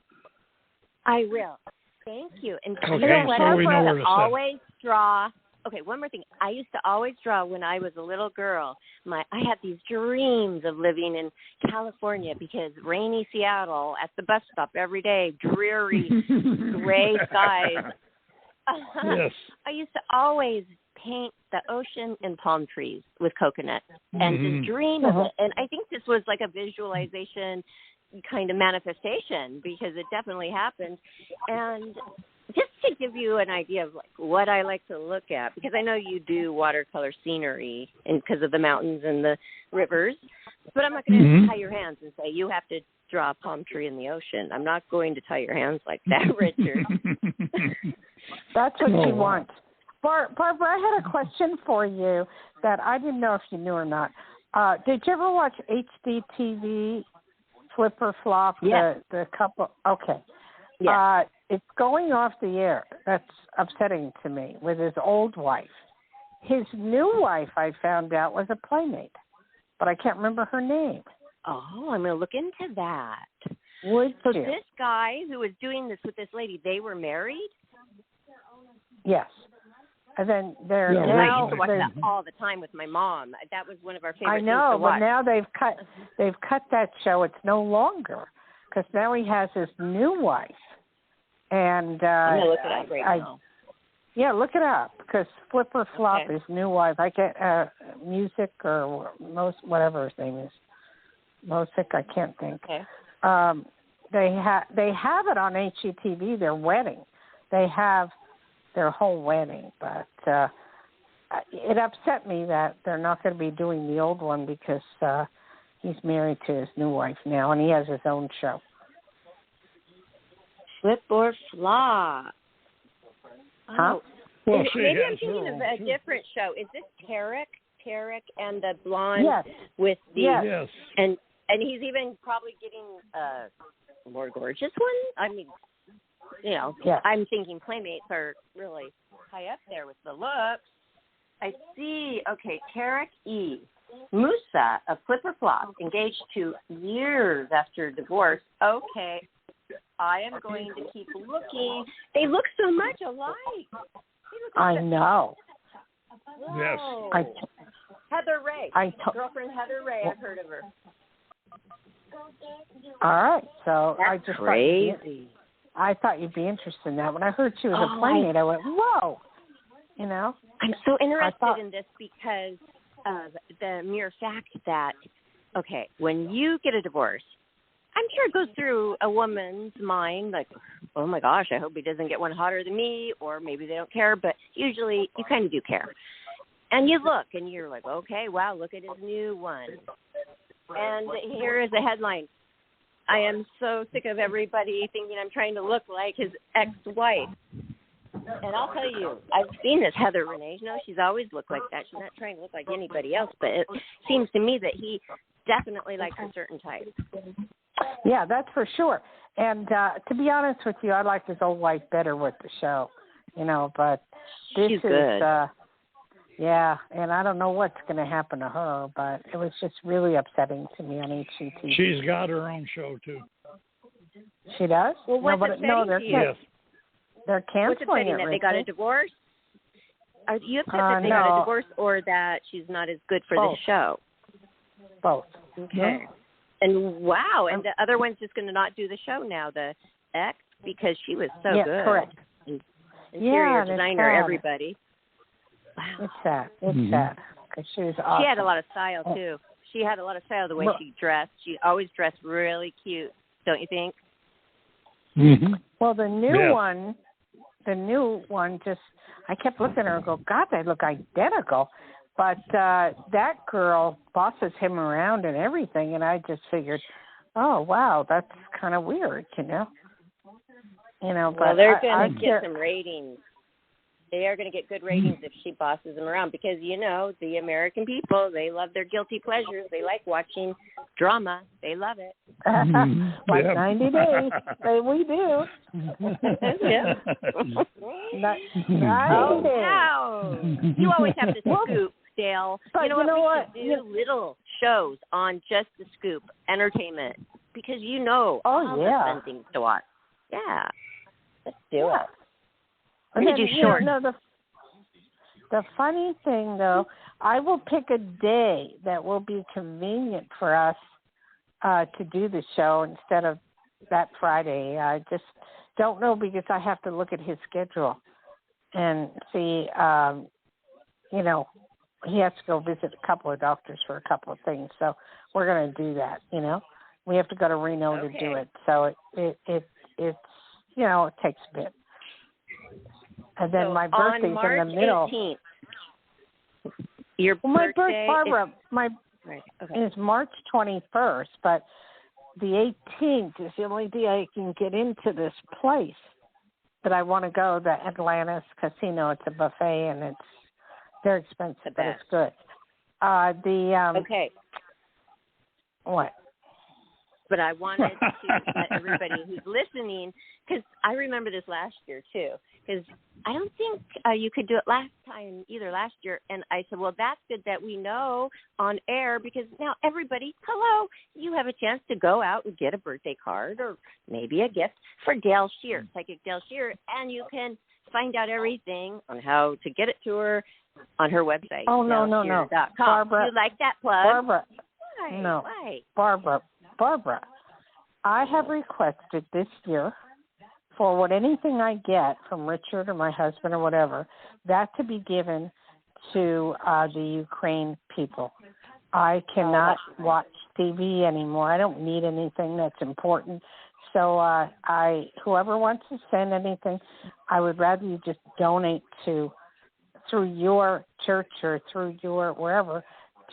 I will. Thank you. And you know what? So we know where to always draw. Okay, one more thing. I used to always draw when I was a little girl. I had these dreams of living in California because rainy Seattle at the bus stop every day, dreary, gray skies. Yes. I used to always paint the ocean and palm trees with coconut and just dream of it. And I think this was like a visualization kind of manifestation because it definitely happened. And just to give you an idea of like what I like to look at, because I know you do watercolor scenery and because of the mountains and the rivers, but I'm not going to tie your hands and say you have to draw a palm tree in the ocean. I'm not going to tie your hands like that, Richard. That's what she wants. Barbara, I had a question for you that I didn't know if you knew or not. Did you ever watch HDTV, Flip or Flop, the couple? Okay. Yeah. It's going off the air. That's upsetting to me, with his old wife. His new wife, I found out, was a playmate, but I can't remember her name. Oh, I'm going to look into that. So this guy who was doing this with this lady, they were married? Yes. And then I used to watch that all the time with my mom. That was one of our favorite things to watch. But now they've cut that show. It's no longer, because now he has his new wife. And I'm going to look it up right now. Yeah, look it up, because Flip or Flop, his new wife. I get Music or whatever his name is. Mosick, I can't think. Okay. They have it on HGTV, their wedding. They have their whole wedding, but it upset me that they're not going to be doing the old one because he's married to his new wife now, and he has his own show. Flip or Flop. Huh? Well, maybe I'm thinking of a different show. Is this Tarek and the blonde with the and he's even probably getting a more gorgeous one? I mean, you know, I'm thinking Playmates are really high up there with the looks. I see. Okay, Tarek E. Musa of Flip or Flop, engaged 2 years after divorce. Okay, I am going to keep looking. They look so much alike. I know. Whoa. Yes. Heather Ray. Girlfriend Heather Ray, I've heard of her. All right, so That's I just crazy. I thought you'd be interested in that. When I heard she was a playmate, I went, whoa, you know. I'm so interested in this because of the mere fact that, okay, when you get a divorce, I'm sure it goes through a woman's mind like, oh, my gosh, I hope he doesn't get one hotter than me, or maybe they don't care, but usually you kind of do care. And you look, and you're like, okay, wow, look at his new one. And here is a headline. I am so sick of everybody thinking I'm trying to look like his ex-wife. And I'll tell you, I've seen this Heather Renee. You know, she's always looked like that. She's not trying to look like anybody else, but it seems to me that he definitely likes a certain type. Yeah, that's for sure. And to be honest with you, I like his old wife better with the show, you know, but this She's good. Yeah, and I don't know what's going to happen to her, but it was just really upsetting to me on HGTV. She's got her own show, too. She does? Well, what's they're canceling what's upsetting, that they got a divorce? Are you upset that they got a divorce or that she's not as good for the show? Both. Okay. Yeah. And wow, and the other one's just going to not do the show now, the ex, because she was so good. Correct. Interior designer, everybody. Wow. It's sad. It's sad. Because she was awesome. She had a lot of style, too. She had a lot of style the way she dressed. She always dressed really cute, don't you think? Mm-hmm. Well, the new one just, I kept looking at her and go, God, they look identical. But that girl bosses him around and everything, and I just figured, oh, wow, that's kind of weird, you know? You know, but they're going to get some ratings. They are going to get good ratings if she bosses them around because, you know, the American people, they love their guilty pleasures. They like watching drama. They love it. Like 90 days. We do. Yeah. 90 days. Wow. You always have to scoop, Dayle. But you know what? We should do little shows on just the scoop, entertainment, because you know all the fun things to watch. Yeah. Let's do it. We're going to do short. The funny thing, though, I will pick a day that will be convenient for us to do the show instead of that Friday. I just don't know because I have to look at his schedule and see you know, he has to go visit a couple of doctors for a couple of things. So we're going to do that, you know. We have to go to Reno to do it. So it's you know, it takes a bit. And then my birthday's in the middle. 18th. Your birthday Barbara, okay. is March 21st, but the 18th is the only day I can get into this place that I want to go, the Atlantis Casino. It's a buffet, and they're expensive, but it's good. Okay. What? But I wanted to let everybody who's listening, because I remember this last year too, because I don't think you could do it last year. And I said, well, that's good that we know on air, because now everybody, hello, you have a chance to go out and get a birthday card or maybe a gift for Dayle Shear, Psychic Dayle Shear, and you can find out everything on how to get it to her on her website. Oh, no. Barbara, you like that plug? Barbara. Why? No. Why? Barbara, I have requested this year for anything I get from Richard or my husband or whatever, that to be given to the Ukraine people. I cannot watch TV anymore. I don't need anything that's important. So whoever wants to send anything, I would rather you just donate through your church or through your wherever,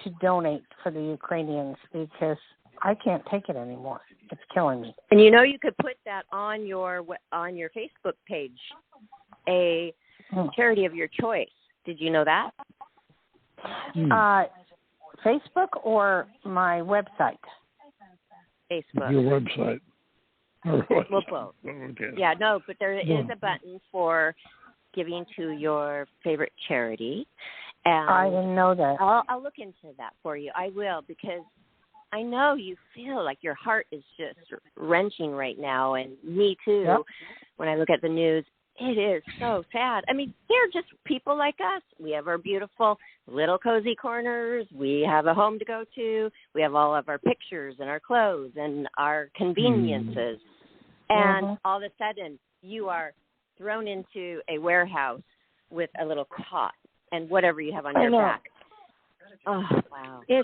to donate for the Ukrainians, because I can't take it anymore. It's killing me. And you know, you could put that on your Facebook page, a charity of your choice. Did you know that? Facebook or my website? Facebook. Your website. Well, both. Okay. Yeah, no, but there is a button for giving to your favorite charity. And I didn't know that. I'll look into that for you. I will, because I know you feel like your heart is just wrenching right now, and me too. Yep. When I look at the news, it is so sad. I mean, they're just people like us. We have our beautiful little cozy corners. We have a home to go to. We have all of our pictures and our clothes and our conveniences. And all of a sudden, you are thrown into a warehouse with a little cot and whatever you have on your back. Oh, wow. I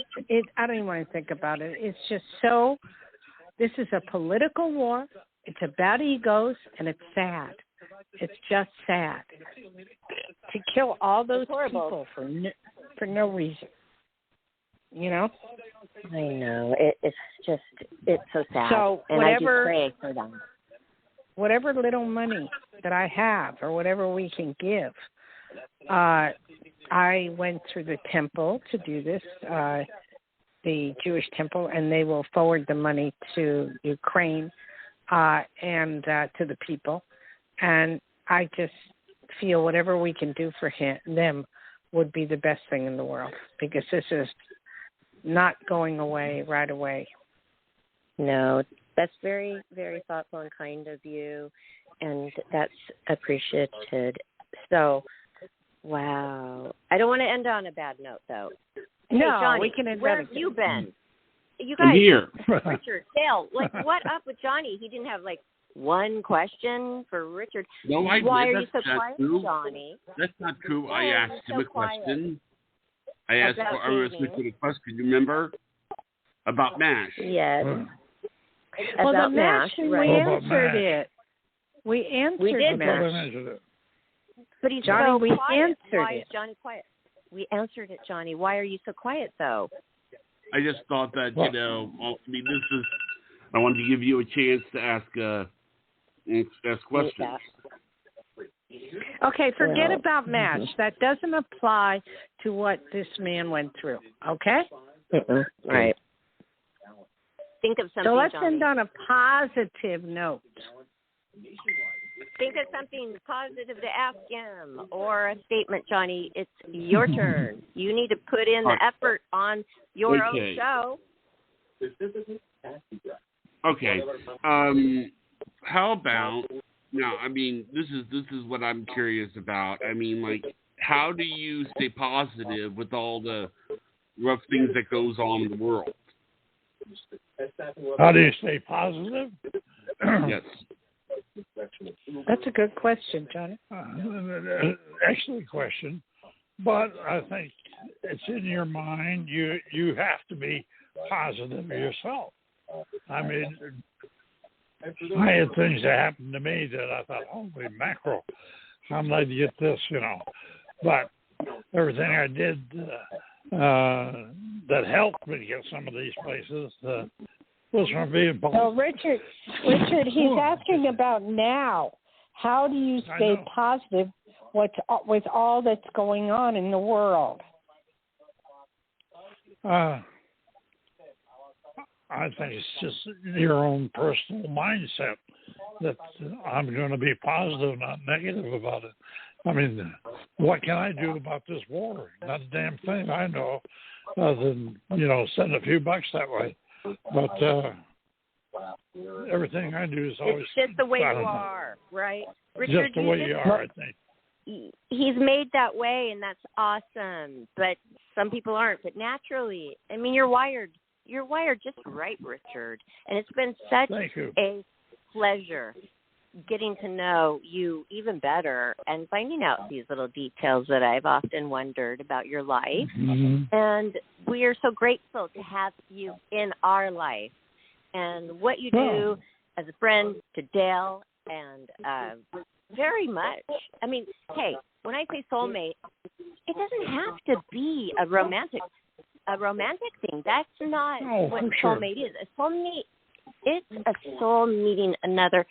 don't even want to think about it. It's just so, this is a political war. It's about egos, and it's sad. It's just sad to kill all those people for no reason. You know? I know. It's so sad. So and I do pray for them. Whatever little money that I have or whatever we can give, I went through the temple to do this, the Jewish temple, and they will forward the money to Ukraine and to the people. And I just feel whatever we can do for them would be the best thing in the world, because this is not going away right away. No, that's very, very thoughtful and kind of you, and that's appreciated. So, wow. I don't want to end on a bad note, though. Hey, no, Johnny, we can end where on have you been? You guys, I'm here. Richard, Dayle, what up with Johnny? He didn't have, one question for Richard. No, I did. Why are you so That's quiet, true. Johnny? That's not true. Why I are asked you him so a question. quiet? I was looking at a question, you remember? About MASH. Yes. Well, About the MASH, right? we answered it. We answered MASH. But he's Johnny, so we quiet. answered Why it. is Johnny quiet? We answered it, Johnny. Why are you so quiet, though? I just thought that, I wanted to give you a chance to ask questions. Okay, forget about MASH. That doesn't apply to what this man went through, okay? Right. Think of something, So let's Johnny. end on a positive note. Think of something positive to ask him, or a statement, Johnny. It's your turn. You need to put in the effort on your own show. Okay. How about now? I mean, this is what I'm curious about. I mean, how do you stay positive with all the rough things that goes on in the world? How do you stay positive? Yes. That's a good question, Johnny. Excellent question. But I think it's in your mind. You have to be positive yourself. I mean, I had things that happened to me that I thought, holy mackerel, how did I get this, But everything I did that helped me get some of these places was from being positive. Well, Richard, he's asking about now. How do you stay positive with all that's going on in the world? I think it's just your own personal mindset that I'm going to be positive, not negative about it. I mean, what can I do about this war? Not a damn thing I know, other than, send a few bucks that way. But everything I do is always... It's just the way you are, right? Richard, just the way you are, I think. He's made that way, and that's awesome. But some people aren't. But naturally, I mean, you're wired just right, Richard. And it's been such a pleasure getting to know you even better and finding out these little details that I've often wondered about your life. Mm-hmm. And we are so grateful to have you in our life and what you do as a friend to Dayle, and very much. I mean, hey, when I say soulmate, it doesn't have to be a romantic thing. That's not what soulmate is. A soulmate, it's a soul meeting another.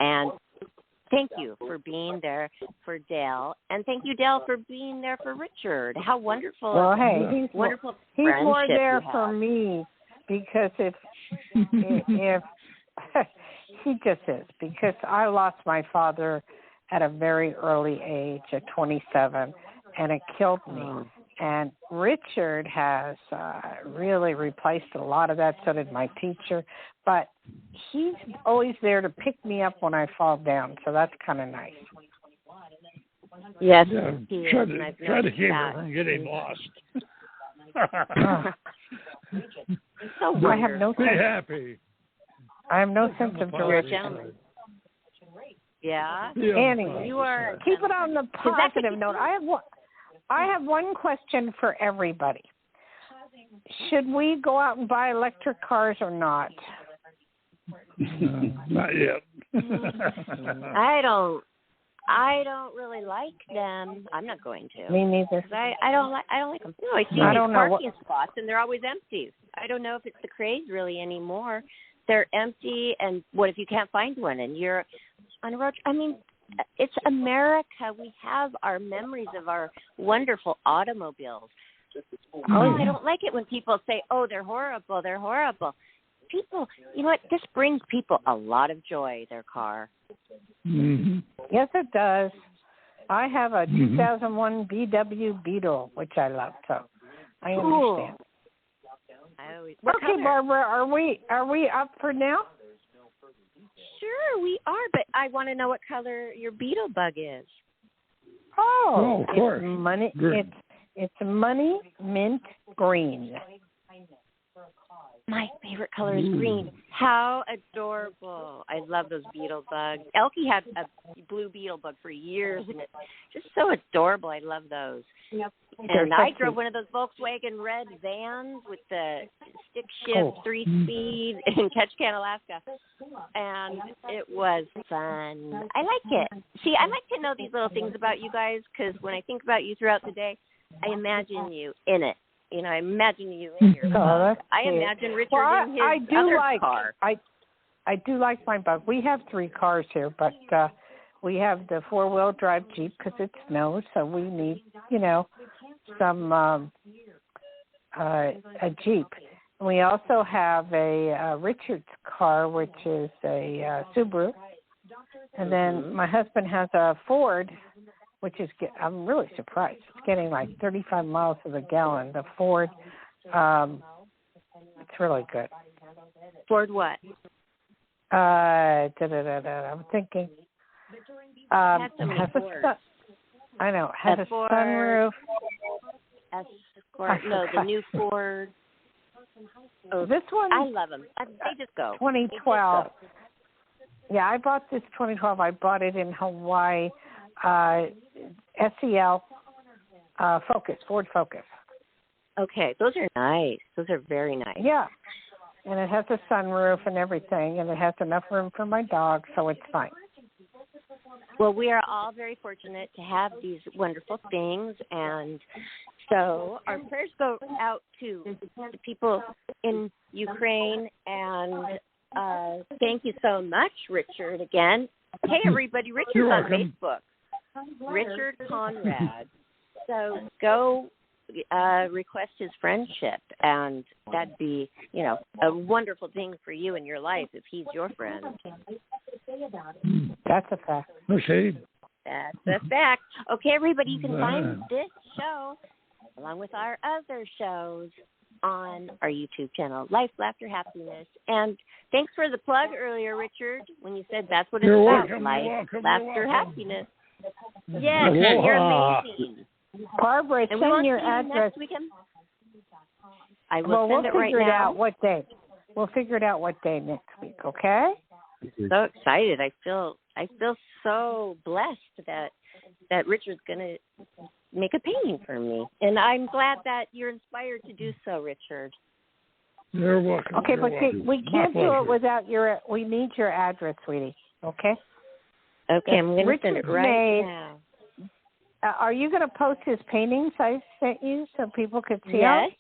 And thank you for being there for Dayle, and thank you, Dayle, for being there for Richard. How wonderful! Well, hey, he's more there for me, because if he just is, because I lost my father at a very early age, at 27, and it killed me. And Richard has really replaced a lot of that. So did my teacher. But he's always there to pick me up when I fall down. So that's kind of nice. Yes. Yeah, try to keep her from getting lost. So I have no Be happy. I have no sense of direction. Yeah. Anyway, you are. Keep it on the positive note. I have one question for everybody. Should we go out and buy electric cars or not? Not yet. I don't really like them. I'm not going to. Me neither. I don't like them. No, I see parking spots and they're always empty. I don't know if it's the craze really anymore. They're empty, and what if you can't find one and you're on a road? I mean, it's America. We have our memories of our wonderful automobiles. I don't like it when people say, "Oh, they're horrible. They're horrible." People, you know what? This brings people a lot of joy. Their car. Mm-hmm. Yes, it does. I have a 2001 VW Beetle, which I love. So I understand. Okay, Barbara, are we up for now? Sure, we are, but I want to know what color your beetle bug is. Oh, of course. It's money mint green. My favorite color is green. How adorable. I love those beetle bugs. Elkie had a blue beetle bug for years, and it's just so adorable. I love those. Yep. And I drove one of those Volkswagen red vans with the stick shift 3-speed in Ketchikan, Alaska. And it was fun. I like it. See, I like to know these little things about you guys, because when I think about you throughout the day, I imagine you in it. You know, I imagine you in your car. I imagine Richard in his car. I do like my bug. We have 3 cars here, but we have the 4-wheel drive Jeep because it snows, so we need, some a Jeep. We also have a Richard's car, which is a Subaru, and then my husband has a Ford, which is, I'm really surprised. It's getting like 35 miles to the gallon. The Ford, it's really good. Ford what? I'm thinking. Has a sunroof. The new Ford. Oh, this one? I love them. They just go. 2012. Yeah, I bought this 2012. I bought it in Hawaii. SEL, Ford Focus. Okay, those are nice. Those are very nice. Yeah, and it has a sunroof and everything, and it has enough room for my dog, so it's fine. Well, we are all very fortunate to have these wonderful things, and so our prayers go out to the people in Ukraine, and thank you so much, Richard, again. Hey, everybody, Richard's on Facebook. Richard Conrad. So go request his friendship, and that'd be, a wonderful thing for you in your life if he's your friend. That's a fact. Okay. That's a fact. Okay, everybody, you can find this show along with our other shows on our YouTube channel, Life, Laughter, Happiness. And thanks for the plug earlier, Richard, when you said that's what it's about. Welcome, Life, Laughter, Happiness. Yes, Aloha. you're amazing. Barbara, send your address. I will send it right now. We'll figure it out what day. We'll figure it out what day next week, okay? So excited. I feel so blessed that Richard's going to make a painting for me. And I'm glad that you're inspired to do so, Richard. You're welcome. Okay, but we can't do it without we need your address, sweetie, okay? Okay, I'm going to send it right now. Are you going to post his paintings I sent you so people could see them? Yes.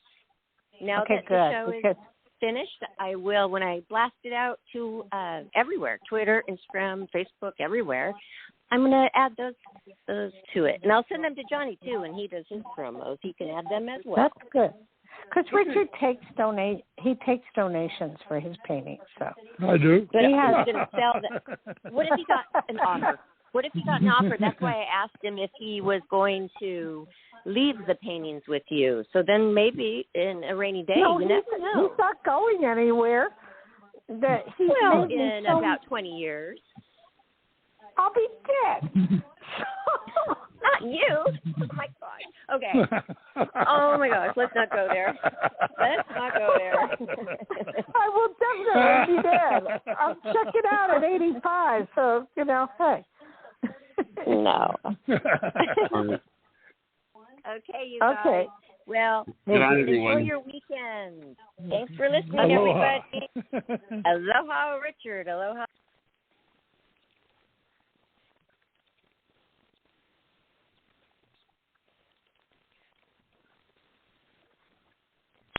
Now that the show is finished, I will, when I blast it out to everywhere, Twitter, Instagram, Facebook, everywhere, I'm going to add those to it. And I'll send them to Johnny, too, when he does his promos. He can add them as well. That's good. Because Richard takes donations for his paintings. So I do. But he's going to sell them. What if he got an offer? That's why I asked him if he was going to leave the paintings with you. So then maybe in a rainy day, you never know. He's not going anywhere. In about 20 years. I'll be dead. Not you. Oh, my God. Okay. Oh, my gosh. Let's not go there. I will definitely be dead. I'm checking out at 85, so, hey. No. Okay, you guys. Okay. Well, enjoy your weekend. Thanks for listening, everybody. Aloha, Richard. Aloha.